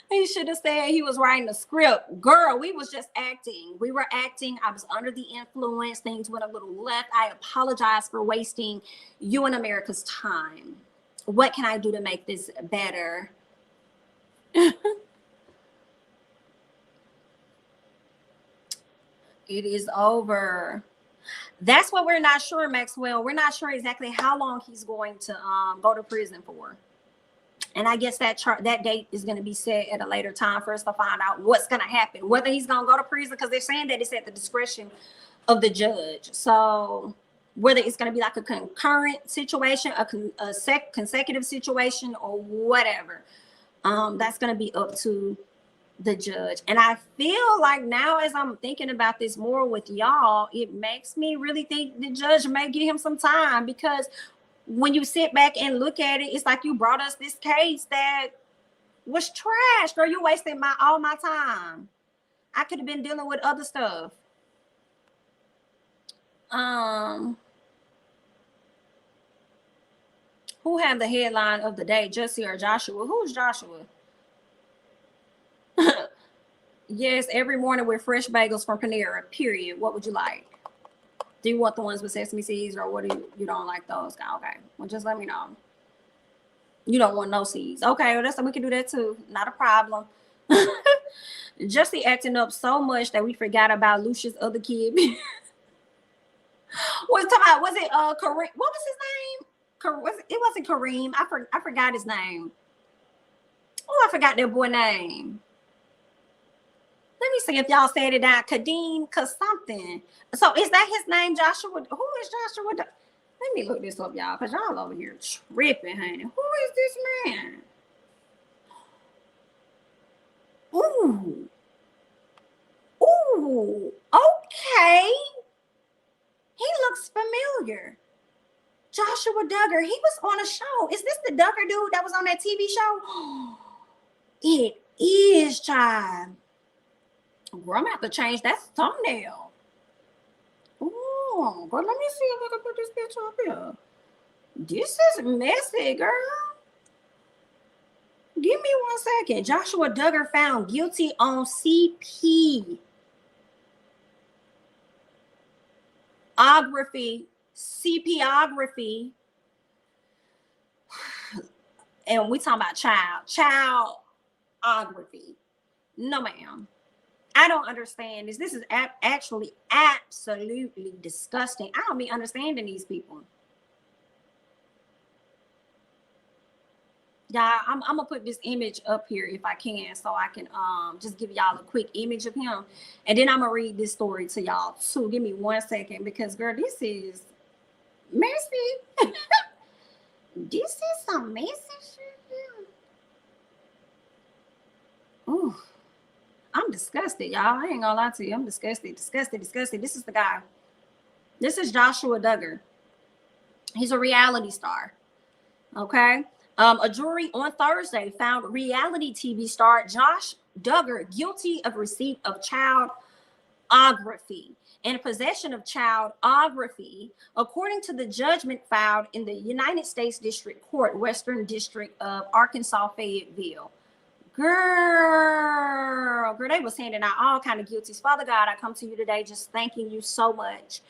He should have said he was writing a script. Girl, we was just acting. We were acting. I was under the influence. Things went a little left. I apologize for wasting you and America's time. What can I do to make this better? It is over. That's what we're not sure, Maxwell. We're not sure exactly how long he's going to go to prison for. And I guess that date is going to be set at a later time for us to find out what's going to happen, whether he's going to go to prison, because they're saying that it's at the discretion of the judge. So whether it's going to be like a concurrent situation, a consecutive situation, or whatever, that's going to be up to the judge. And I feel like now, as I'm thinking about this more with y'all, it makes me really think the judge may give him some time, because when you sit back and look at it, it's like you brought us this case that was trash. Girl, you wasted all my time. I could have been dealing with other stuff. Who had the headline of the day, Jussie or Joshua? Who's Joshua? Yes, every morning with fresh bagels from Panera, period. What would you like? Do you want the ones with sesame seeds, or what do you don't like those? Okay, well, just let me know. You don't want no seeds. Okay, well, we can do that too. Not a problem. Jussie acting up so much that we forgot about Lucia's other kid. Was it Kareem? What was his name? It wasn't Kareem. I forgot his name. Oh, I forgot that boy name. Let me see if y'all said it out. Kadeem, cause something. So is that his name, Joshua? Who is Joshua? Let me look this up, y'all, because y'all over here tripping, honey. Who is this man? Ooh. Okay. He looks familiar. Joshua Duggar. He was on a show. Is this the Duggar dude that was on that TV show? It is, child. Girl, I'm gonna have to change that thumbnail. Oh, girl, let me see if I can put this picture up here. This is messy, girl. Give me 1 second. Joshua Duggar found guilty on CPography. And we talking about childography. No, ma'am. I don't understand this. This is actually absolutely disgusting. I don't be understanding these people. Yeah, I'm gonna put this image up here if I can, so I can just give y'all a quick image of him, and then I'm gonna read this story to y'all too. Give me 1 second, because girl, this is messy. This is some messy shit. Ooh. I'm disgusted, y'all. I ain't gonna lie to you. I'm disgusted. This is the guy. This is Joshua Duggar. He's a reality star. Okay. A jury on Thursday found reality TV star Duggar guilty of receipt of childography and possession of childography, according to the judgment filed in the United States District Court, Western District of Arkansas, Fayetteville. Girl, they was handing out all kind of guilties. Father God, I come to you today just thanking you so much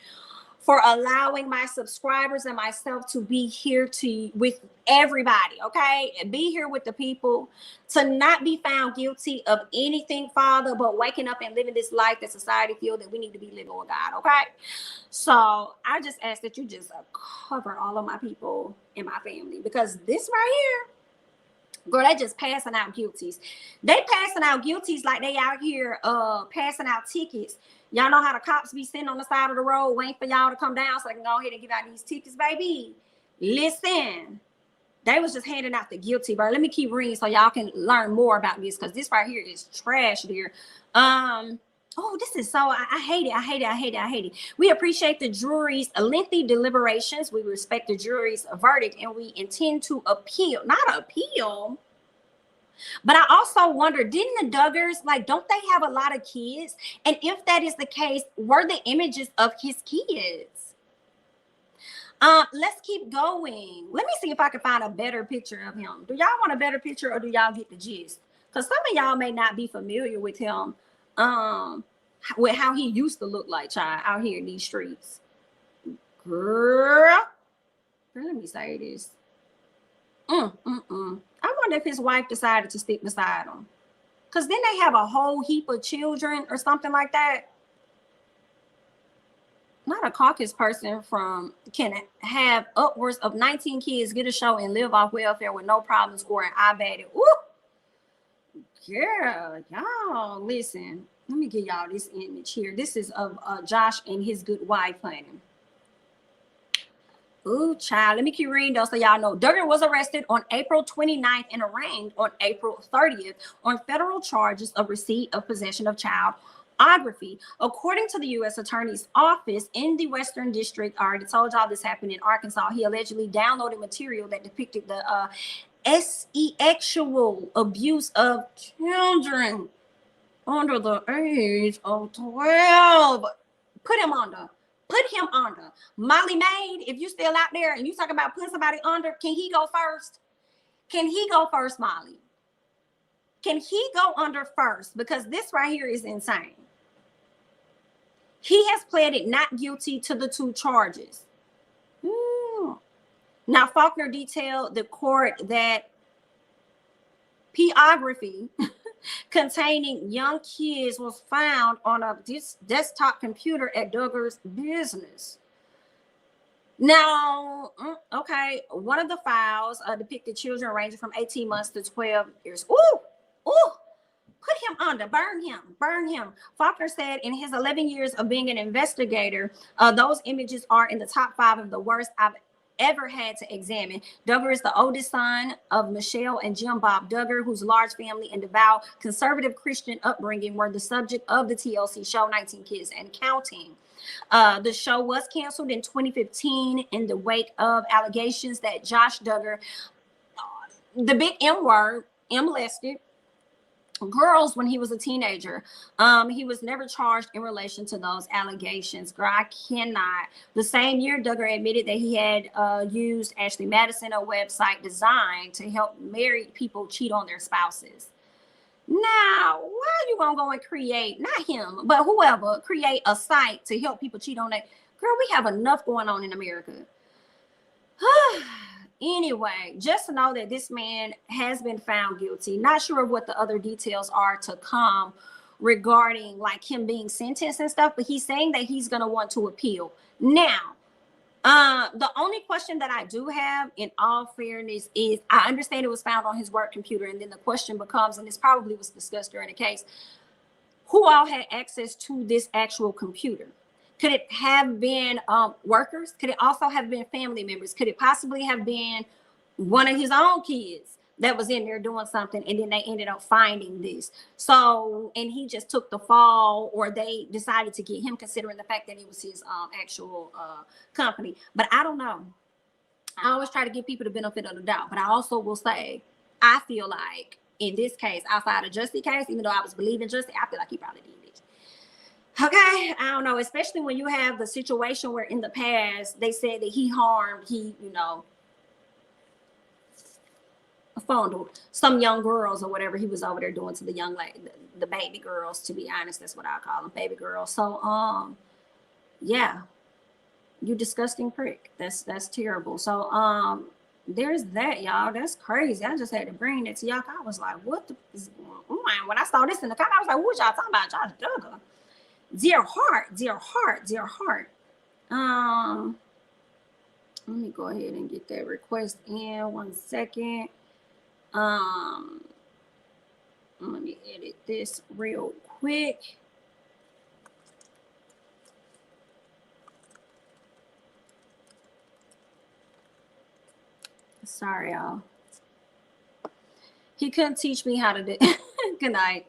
for allowing my subscribers and myself to be here with everybody, okay? And be here with the people, to not be found guilty of anything, Father, but waking up and living this life that society feels that we need to be living with God, okay? So I just ask that you just cover all of my people in my family, because this right here, girl, they just passing out guilties. They passing out guilties like they out here passing out tickets. Y'all know how the cops be sitting on the side of the road waiting for y'all to come down so they can go ahead and give out these tickets, baby. Listen, they was just handing out the guilty, bro. Let me keep reading so y'all can learn more about this, because this right here is trash, dear. Oh, this is so, I hate it. I hate it. I hate it. I hate it. We appreciate the jury's lengthy deliberations. We respect the jury's verdict, and we intend to appeal. Not appeal, but I also wonder, didn't the Duggars, like, don't they have a lot of kids? And if that is the case, were the images of his kids? Let's keep going. Let me see if I can find a better picture of him. Do y'all want a better picture, or do y'all get the gist? Because some of y'all may not be familiar with him. With how he used to look like, child, out here in these streets. Girl, let me say this. I wonder if his wife decided to stick beside him, because then they have a whole heap of children or something like that. Not a Caucasian person can have upwards of 19 kids, get a show, and live off welfare with no problem scoring iBad. Ooh, girl, y'all, listen. Let me give y'all this image here. This is of Josh and his good wife, honey. Ooh, child. Let me keep reading though so y'all know. Duggar was arrested on April 29th and arraigned on April 30th on federal charges of receipt of possession of childography. According to the U.S. Attorney's Office in the Western District, I already told y'all this happened in Arkansas. He allegedly downloaded material that depicted the sexual abuse of children under the age of 12. Put him under. Molly Maid, if you still out there and you talking about putting somebody under, can he go first? Can he go first, Molly? Can he go under first? Because this right here is insane. He has pleaded not guilty to the 2 charges. Now, Faulkner detailed the court that pornography containing young kids was found on a desktop computer at Duggar's business. Now, okay, one of the files depicted children ranging from 18 months to 12 years. Ooh, put him under, burn him. Faulkner said in his 11 years of being an investigator, those images are in the top 5 of the worst I've ever had to examine. Duggar is the oldest son of Michelle and Jim Bob Duggar, whose large family and devout conservative Christian upbringing were the subject of the TLC show 19 Kids and Counting. The show was canceled in 2015 in the wake of allegations that Josh Duggar, the big M word, molested girls when he was a teenager. He was never charged in relation to those allegations. Girl, I cannot. The same year, Duggar admitted that he had used Ashley Madison, a website designed to help married people cheat on their spouses. Now, why are you gonna go and create, not him, but whoever, create a site to help people cheat on that? Girl, we have enough going on in America. Anyway, just know that this man has been found guilty. Not sure of what the other details are to come regarding like him being sentenced and stuff, but he's saying that he's going to want to appeal. Now, the only question that I do have, in all fairness, is I understand it was found on his work computer, and then the question becomes, and this probably was discussed during the case, who all had access to this actual computer? Could it have been workers? Could it also have been family members? Could it possibly have been one of his own kids that was in there doing something, and then they ended up finding this? So, and he just took the fall, or they decided to get him, considering the fact that it was his actual company. But I don't know. I always try to give people the benefit of the doubt, but I also will say, I feel like in this case, outside of Jussie case, even though I was believing Jussie, I feel like he probably did it. Okay, I don't know, especially when you have the situation where in the past they said that he fondled some young girls or whatever he was over there doing to the young lady, the baby girls. To be honest, that's what I call them, baby girls. So yeah, you disgusting prick. That's terrible. So there's that, y'all. That's crazy. I just had to bring that to y'all. I was like, what the when I saw this in the comment, I was like, what y'all talking about? Josh Duggar. Dear heart, dear heart, dear heart. Let me go ahead and get that request in 1 second. Let me edit this real quick. Sorry, y'all. He couldn't teach me how to do. Good night.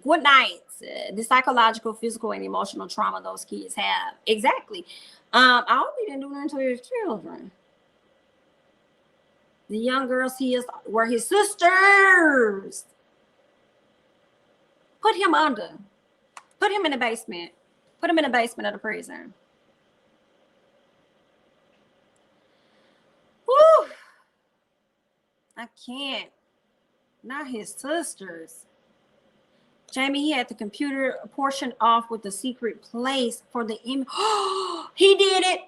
Good night. The psychological, physical, and emotional trauma those kids have. Exactly. I hope he didn't do that to his children. The young girls were his sisters. Put him under. Put him in the basement. Put him in the basement of the prison. Woo! I can't. Not his sisters. Jamie, he had the computer portion off with the secret place for the image. He did it.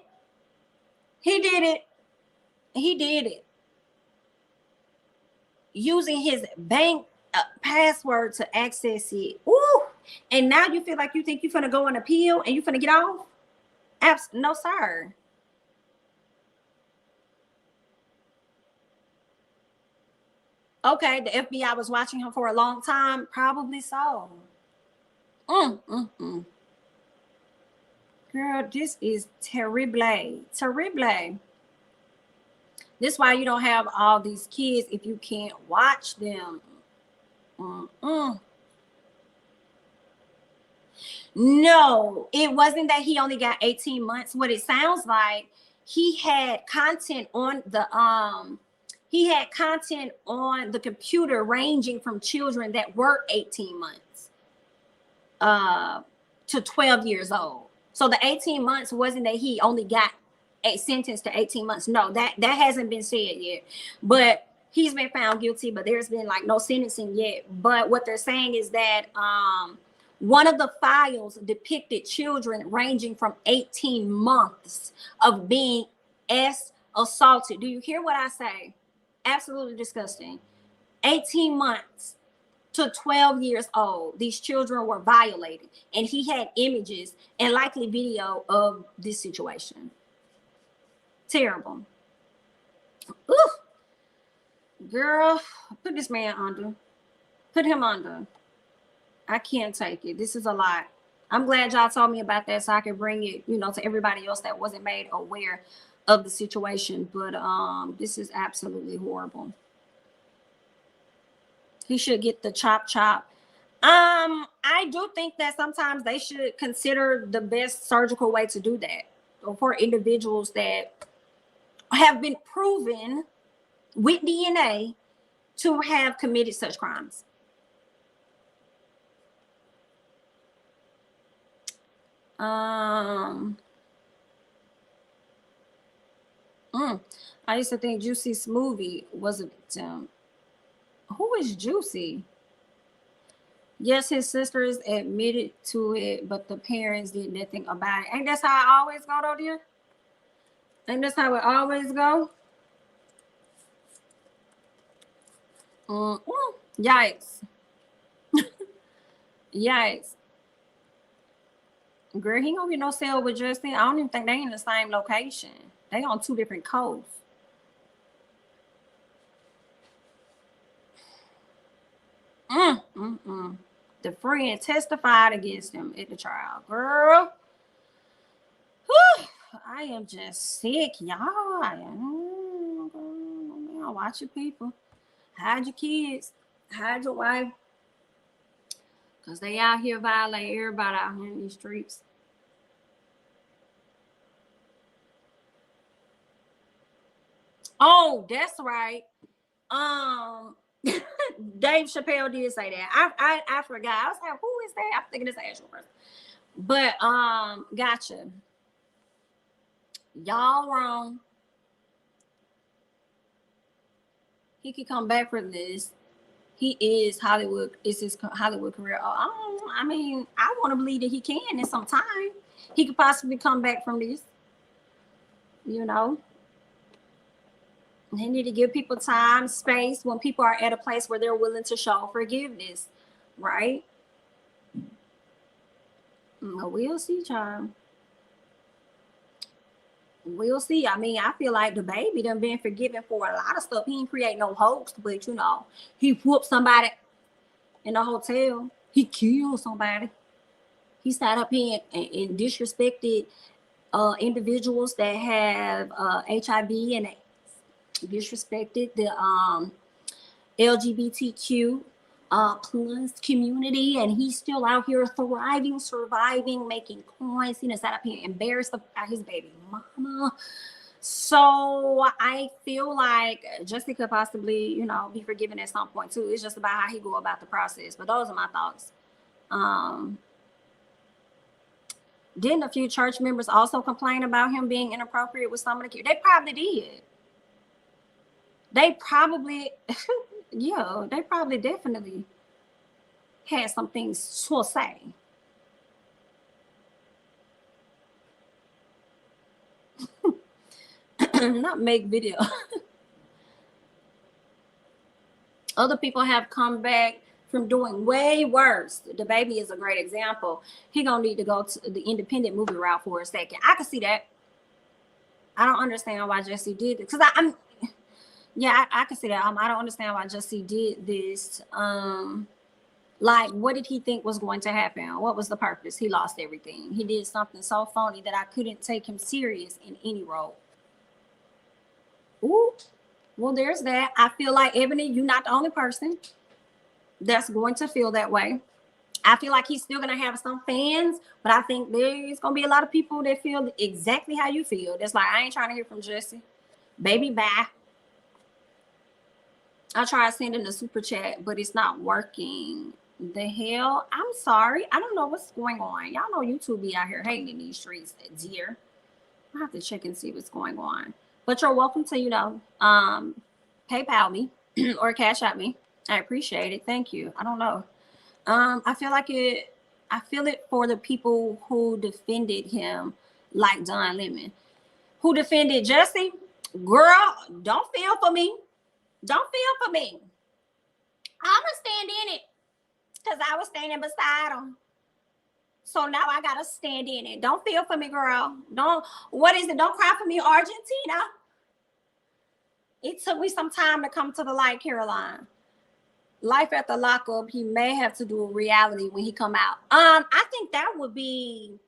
He did it. He did it. Using his bank password to access it. Ooh. And now you feel like you think you're finna go on appeal and you're finna get off? No, sir. Okay, the FBI was watching him for a long time. Probably so. Girl, this is terrible. Terrible. This is why you don't have all these kids if you can't watch them. No, it wasn't that he only got 18 months. What it sounds like, he had content on the computer ranging from children that were 18 months to 12 years old. So the 18 months wasn't that he only got a sentence to 18 months. No, that hasn't been said yet. But he's been found guilty, but there's been like no sentencing yet. But what they're saying is that one of the files depicted children ranging from 18 months of being assaulted. Do you hear what I say? Absolutely disgusting. 18 months to 12 years old, these children were violated, and he had images and likely video of this situation. Terrible. Ooh, girl, put this man under. Put him under. I can't take it. This is a lot. I'm glad y'all told me about that so I can bring it, to everybody else that wasn't made aware of the situation. But this is absolutely horrible. He should get the chop. I do think that sometimes they should consider the best surgical way to do that for individuals that have been proven with DNA to have committed such crimes. I used to think Juicy Smoothie was a victim. Who is Juicy? Yes, his sisters admitted to it, but the parents did nothing about it. Ain't that how it always go, though, dear? Ain't that how it always go? Yikes. Yikes. Girl, he gonna get no cell with Justin. I don't even think they in the same location. They on 2 different coasts. The friend testified against him at the trial. Girl, whew, I am just sick, y'all. Watch your people. Hide your kids. Hide your wife. Because they out here violating everybody out here in these streets. Oh, that's right. Dave Chappelle did say that. I forgot. I was like, who is that? I'm thinking it's an actual person. But gotcha. Y'all wrong. He could come back for this. He is Hollywood. It's his Hollywood career. I mean, I want to believe that he can in some time. He could possibly come back from this. You know, they need to give people time, space when people are at a place where they're willing to show forgiveness, right? We'll see, child. We'll see. I mean, I feel like the baby done been forgiven for a lot of stuff. He didn't create no hoax, but you know, he whooped somebody in a hotel. He killed somebody. He sat up here and disrespected individuals that have HIV and disrespected the LGBTQ plus community, and he's still out here thriving, surviving, making coins. He done sat up here embarrassed about his baby mama. So I feel like Jesse could possibly, you know, be forgiven at some point too. It's just about how he go about the process. But those are my thoughts. Didn't a few church members also complain about him being inappropriate with some of the kids? They probably did. They probably, yeah, they probably definitely had some things to say. Not make video. Other people have come back from doing way worse. The baby is a great example. He gonna need to go to the independent movie route for a second. I can see that. I don't understand why Jesse did it, because I'm yeah, I can see that. I don't understand why Jesse did this. Like, what did he think was going to happen? What was the purpose? He lost everything. He did something so phony that I couldn't take him serious in any role. Ooh, well, there's that. I feel like, Ebony, you're not the only person that's going to feel that way. I feel like he's still going to have some fans, but I think there's going to be a lot of people that feel exactly how you feel. That's like, I ain't trying to hear from Jesse. Baby, bye. I tried sending a super chat, but it's not working. The hell? I'm sorry. I don't know what's going on. Y'all know YouTube be out here hating in these streets, dear. I have to check and see what's going on. But you're welcome to, you know, PayPal me or CASHAPP me. I appreciate it. Thank you. I don't know. I feel it for the people who defended him, like Don Lemon. Who defended Jesse? Girl, don't feel for me. Don't feel for me. I'm going to stand in it because I was standing beside him. So now I got to stand in it. Don't feel for me, girl. What is it? Don't cry for me, Argentina. It took me some time to come to the light, Caroline. Life at the lockup, he may have to do a reality when he come out. I think that would be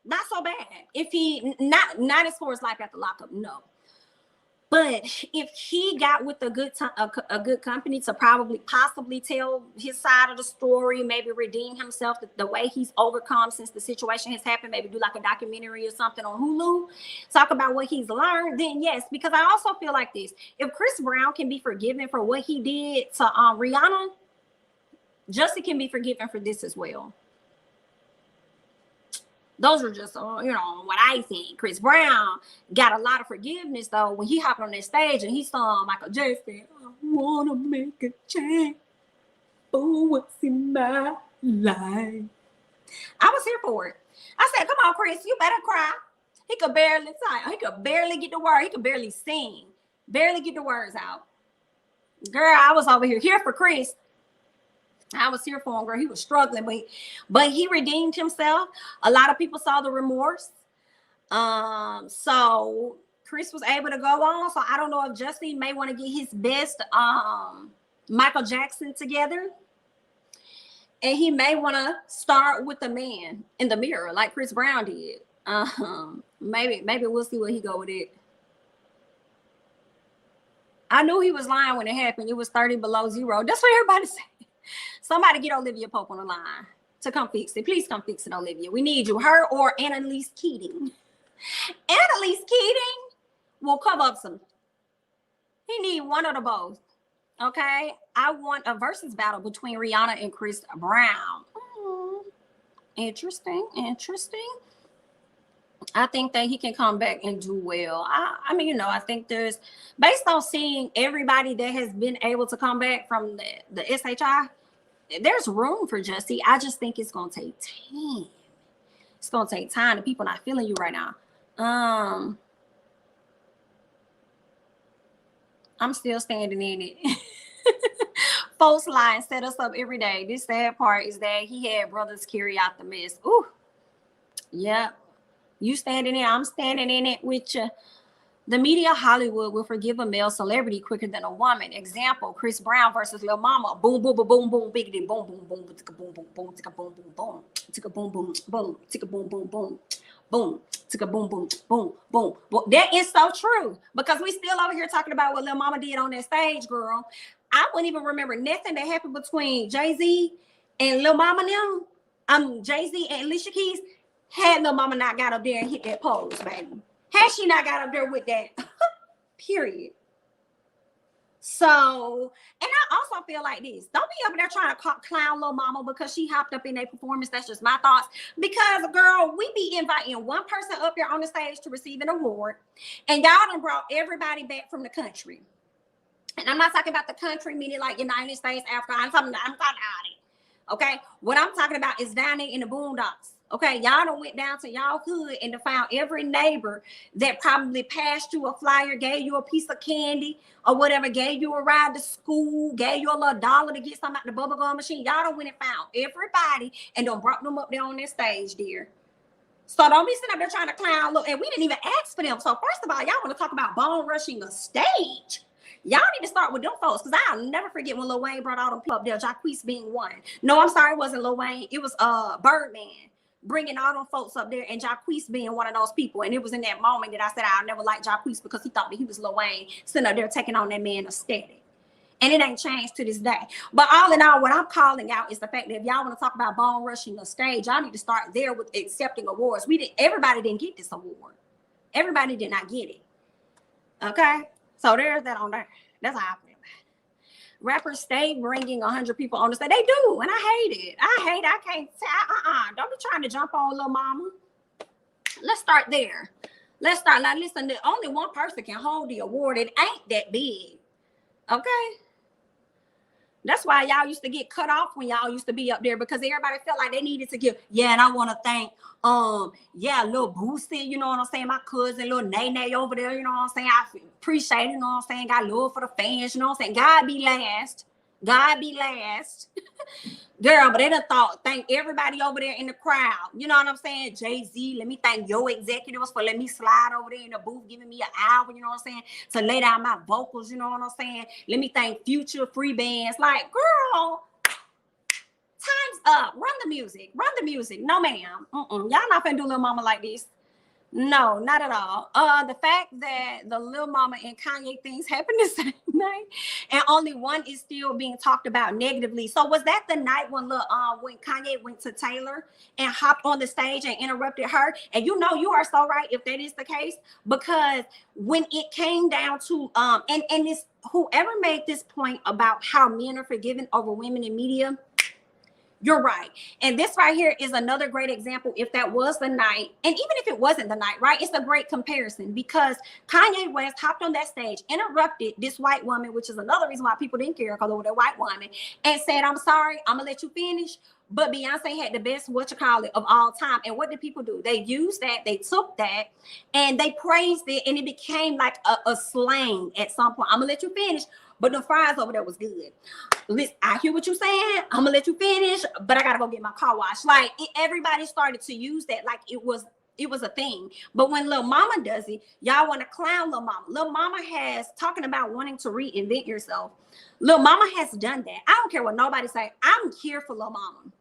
not so bad. If he, not as far as life at the lockup, no. But if he got with a good company to possibly tell his side of the story, maybe redeem himself the way he's overcome since the situation has happened, maybe do like a documentary or something on Hulu, talk about what he's learned, then yes. Because I also feel like this: if Chris Brown can be forgiven for what he did to Rihanna, Justin can be forgiven for this as well. Those are just, you know, what I think. Chris Brown got a lot of forgiveness, though, when he hopped on that stage and he saw Michael Jackson. I want to make a change for what's in my life. I was here for it. I said, come on, Chris, you better cry. He could barely sing. He could barely get the word. He could barely sing. Barely get the words out. Girl, I was over here for Chris. I was here for him, girl. He was struggling, but he redeemed himself. A lot of people saw the remorse. So Chris was able to go on. So I don't know if Justin may want to get his best Michael Jackson together. And he may want to start with the man in the mirror, like Chris Brown did. Maybe we'll see where he go with it. I knew he was lying when it happened. It was 30 below zero. That's what everybody said. Somebody get Olivia Pope on the line to come fix it. Please come fix it, Olivia. We need you. Her or Annalise Keating. Annalise Keating will cover up some He need one of the both. Okay, I want a versus battle between Rihanna and Chris Brown. Interesting, interesting. I think that he can come back and do well. I mean, you know, I think there's, based on seeing everybody that has been able to come back from the SHI, there's room for Jussie. I just think it's gonna take time. It's gonna take time. The people not feeling you right now. I'm still standing in it. Folks lie and set us up every day. This sad part is that he had brothers carry out the mess. Ooh, yep. You standing in, I'm standing in it with you. The media Hollywood will forgive a male celebrity quicker than a woman. Example, Chris Brown versus Lil Mama. Boom, boom, boom, boom, boom, biggity, boom, boom, boom, ticka, boom, boom, boom, ticka, boom, boom, boom, ticka, boom, boom, boom, ticka, boom, boom, boom, boom, ticka, boom, boom, boom, boom. That is so true, because we still over here talking about what Lil Mama did on that stage, girl. I wouldn't even remember nothing that happened between Jay-Z and Lil Mama now. Jay-Z and Alicia Keys. Had Lil Mama not got up there and hit that pose, baby. Had she not got up there with that, period. So, and I also feel like this. Don't be up there trying to clown Lil Mama because she hopped up in a performance. That's just my thoughts. Because, girl, we be inviting one person up there on the stage to receive an award, and y'all done brought everybody back from the country. And I'm not talking about the country, meaning like United States, Africa. I'm talking about it. Okay? What I'm talking about is down there in the boondocks. Okay, y'all done went down to y'all hood and found every neighbor that probably passed you a flyer, gave you a piece of candy or whatever, gave you a ride to school, gave you a little dollar to get something out the bubble gum machine. Y'all done went and found everybody and done brought them up there on their stage, dear. So don't be sitting up there trying to clown. Look, and we didn't even ask for them. So first of all, y'all want to talk about bone rushing a stage. Y'all need to start with them folks, because I'll never forget when Lil Wayne brought all them people up there, Jacquees being one. No, I'm sorry, it wasn't Lil Wayne. It was Birdman. Bringing all them folks up there and Jacquees being one of those people. And it was in that moment that I said I'll never like Jacquees, because he thought that he was Lil Wayne sitting up there taking on that man aesthetic. And it ain't changed to this day. But all in all, what I'm calling out is the fact that if y'all want to talk about bone rushing a stage, y'all need to start there with accepting awards. Everybody didn't get this award. Everybody did not get it. Okay? So there's that on there. That's how I feel. Rappers stay bringing 100 people on the stage. They do, and I hate it. I can't say, don't be trying to jump on Lil Mama. Let's start there. Let's start. Now, listen, only one person can hold the award. It ain't that big. Okay? That's why y'all used to get cut off when y'all used to be up there, because everybody felt like they needed to give. Yeah, and I want to thank, Lil Boosie, you know what I'm saying? My cousin, Lil Nene over there, you know what I'm saying? I appreciate it, you know what I'm saying? Got love for the fans, you know what I'm saying? God be last. God be last. Girl, but they done thank everybody over there in the crowd. You know what I'm saying? Jay-Z, let me thank your executives for letting me slide over there in the booth, giving me an hour, you know what I'm saying, to lay down my vocals, you know what I'm saying? Let me thank Future, free bands. Like, girl, time's up. Run the music. Run the music. No, ma'am. Y'all not finna do Lil Mama like this. No, not at all. The fact that the Lil Mama and Kanye things happened the same night, and only one is still being talked about negatively. So was that the night when when Kanye went to Taylor and hopped on the stage and interrupted her? And you know, you are so right if that is the case, because when it came down to and this, whoever made this point about how men are forgiven over women in media, you're right. And this right here is another great example. If that was the night, and even if it wasn't the night, right, it's a great comparison, because Kanye West hopped on that stage, interrupted this white woman, which is another reason why people didn't care, because of that white woman, and said, I'm sorry, I'm gonna let you finish. But Beyonce had the best of all time. And what did people do? They used that, they took that, and they praised it, and it became like a slang at some point. I'm gonna let you finish, but the fries over there was good. Listen, I hear what you're saying. I'm gonna let you finish, but I gotta go get my car washed. Like, everybody started to use that like it was a thing. But when Lil Mama does it, y'all want to clown Lil Mama. Lil Mama has, talking about wanting to reinvent yourself, Lil Mama has done that. I don't care what nobody say. I'm here for Lil Mama.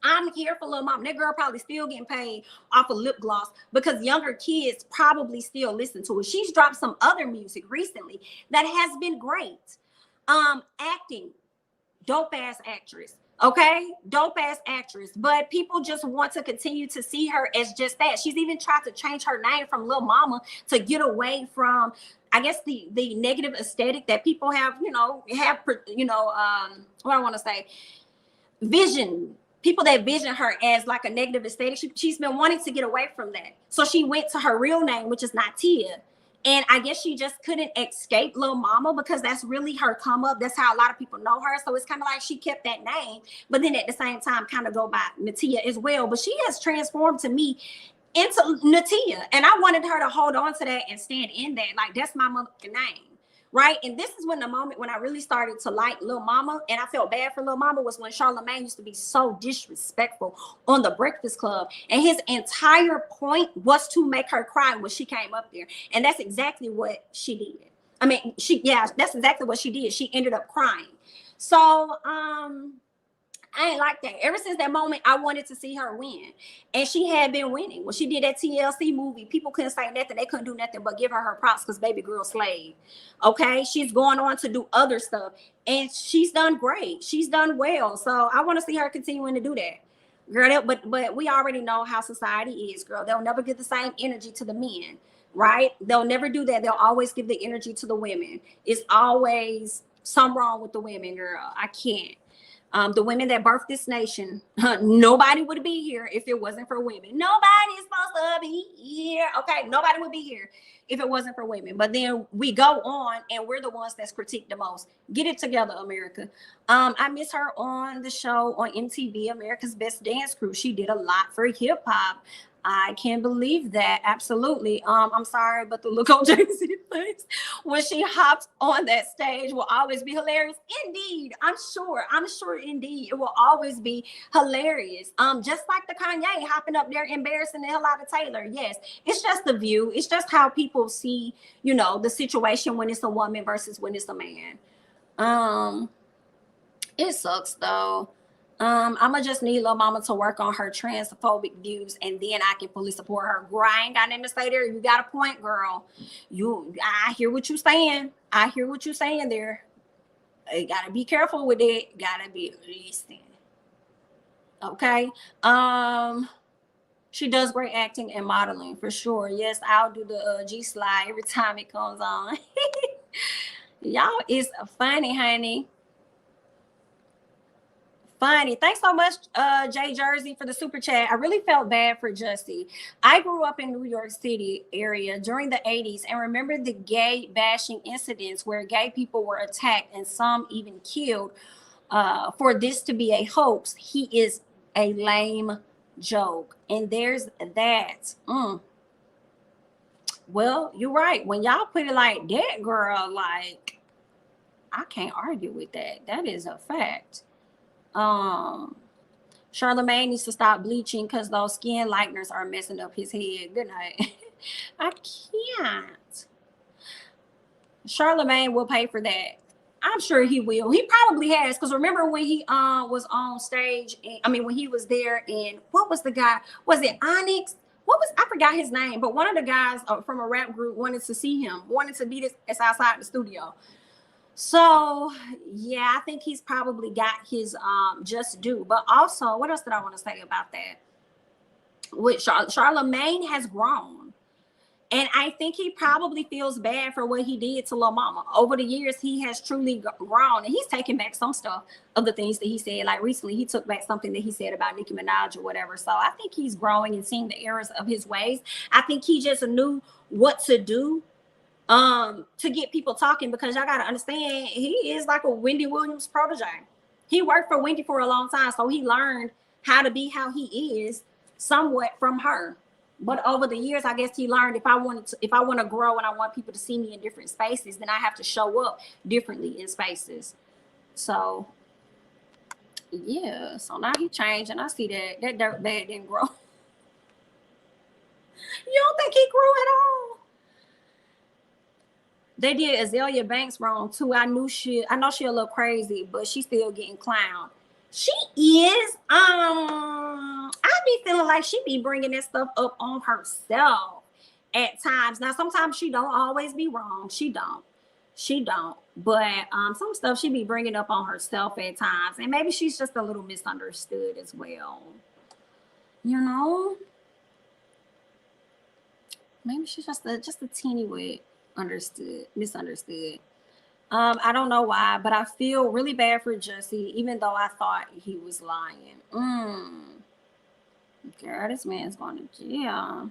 I'm here for Lil Mama. That girl probably still getting paid off of lip gloss, because younger kids probably still listen to it. She's dropped some other music recently that has been great. Acting, dope ass actress. Okay, dope ass actress, but people just want to continue to see her as just that. She's even tried to change her name from Lil Mama to get away from, I guess, the negative aesthetic that people have, what I want to say, vision. People that vision her as like a negative aesthetic. She's been wanting to get away from that, so she went to her real name, which is not Tia. And I guess she just couldn't escape Lil Mama because that's really her come up. That's how a lot of people know her. So it's kind of like she kept that name, but then at the same time kind of go by Natia as well. But she has transformed to me into Natia. And I wanted her to hold on to that and stand in that. Like, that's my motherfucking name. Right. And this is when the moment when I really started to like Lil Mama, and I felt bad for Lil Mama, was when Charlamagne used to be so disrespectful on the Breakfast Club. And his entire point was to make her cry when she came up there. And that's exactly what she did. I mean, that's exactly what she did. She ended up crying. So, I ain't like that. Ever since that moment, I wanted to see her win. And she had been winning. When she did that TLC movie, people couldn't say nothing. They couldn't do nothing but give her props because baby girl slayed. Okay? She's going on to do other stuff. And she's done great. She's done well. So I want to see her continuing to do that. Girl, but we already know how society is, girl. They'll never give the same energy to the men, right? They'll never do that. They'll always give the energy to the women. It's always something wrong with the women, girl. I can't. The women that birthed this nation, nobody would be here if it wasn't for women. Nobody is supposed to be here. Okay, nobody would be here if it wasn't for women. But then we go on and we're the ones that's critiqued the most. Get it together, America. I miss her on the show on MTV, America's Best Dance Crew. She did a lot for hip hop. I can't believe that. Absolutely. I'm sorry, but the look on Jay-Z's face when she hops on that stage will always be hilarious. Indeed, I'm sure indeed it will always be hilarious. Just like the Kanye hopping up there embarrassing the hell out of Taylor. Yes, it's just the view. It's just how people see, the situation when it's a woman versus when it's a man. It sucks though. I'ma just need Lil Mama to work on her transphobic views, and then I can fully support her. Girl, I ain't got nothing to say there. You got a point, girl. I hear what you saying. I hear what you saying there. You gotta be careful with it. Gotta be listening. Okay. She does great acting and modeling for sure. Yes, I'll do the G slide every time it comes on. Y'all is funny, honey. Funny. Thanks so much, Jay Jersey, for the super chat. I really felt bad for Jussie. I grew up in New York City area during the 80s and remember the gay bashing incidents where gay people were attacked and some even killed. For this to be a hoax, he is a lame joke. And there's that. Well, you're right. When y'all put it like that, girl, like, I can't argue with that. That is a fact. Charlamagne needs to stop bleaching because those skin lighteners are messing up his head. Good night. I can't. Charlamagne will pay for that. I'm sure he will. He probably has, because remember when he was on stage, when he was there, and what was the guy? Was it Onyx? I forgot his name, but one of the guys from a rap group wanted to see him, wanted to be this outside the studio. So yeah, I think he's probably got his just due. But also, what else did I want to say about that? With Charlamagne has grown, and I think he probably feels bad for what he did to Lil Mama. Over the years, he has truly grown, and he's taken back some stuff of the things that he said. Like recently, he took back something that he said about Nicki Minaj or whatever. So I think he's growing and seeing the errors of his ways. I think he just knew what to do to get people talking, because y'all gotta understand, he is like a Wendy Williams protege. He worked for Wendy for a long time, so he learned how to be how he is somewhat from her. But over the years, I guess he learned if I want to grow and I want people to see me in different spaces, then I have to show up differently in spaces. So yeah, so now he changed, and I see that dirt bag didn't grow. You don't think he grew at all? They did Azalea Banks wrong too. I know she a little crazy, but she's still getting clowned. She is. I be feeling like she be bringing that stuff up on herself at times. Now, sometimes she don't always be wrong. She don't. She don't. But some stuff she be bringing up on herself at times. And maybe she's just a little misunderstood as well. You know? Maybe she's just a teeny bit misunderstood. I don't know why, but I feel really bad for Jesse, even though I thought he was lying. Girl, this man's going to jail.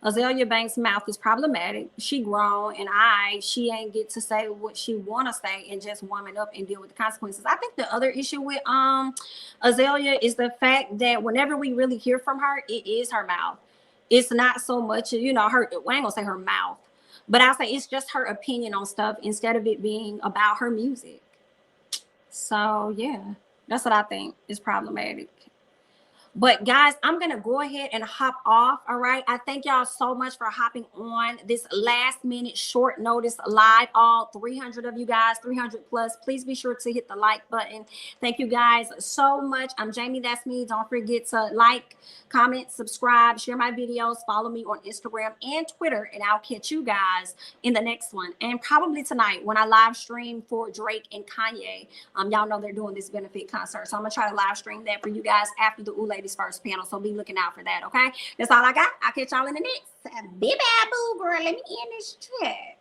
Azalea Banks' mouth is problematic. She grown, and she ain't get to say what she want to say and just warming up and deal with the consequences. I think the other issue with Azalea is the fact that whenever we really hear from her, it is her mouth. It's not so much, you know, her. I ain't gonna say her mouth, but I'll say it's just her opinion on stuff instead of it being about her music. So yeah, that's what I think is problematic. But guys, I'm going to go ahead and hop off. All right. I thank y'all so much for hopping on this last minute short notice live. All 300 of you guys, 300 plus. Please be sure to hit the like button. Thank you guys so much. I'm Jamie. That's me. Don't forget to like, comment, subscribe, share my videos, follow me on Instagram and Twitter. And I'll catch you guys in the next one. And probably tonight when I live stream for Drake and Kanye. Y'all know they're doing this benefit concert. So I'm going to try to live stream that for you guys after the Ladies First panel, so be looking out for that. Okay, that's all I got. I'll catch y'all in the next. Bye bye, boo girl. Let me end this chat.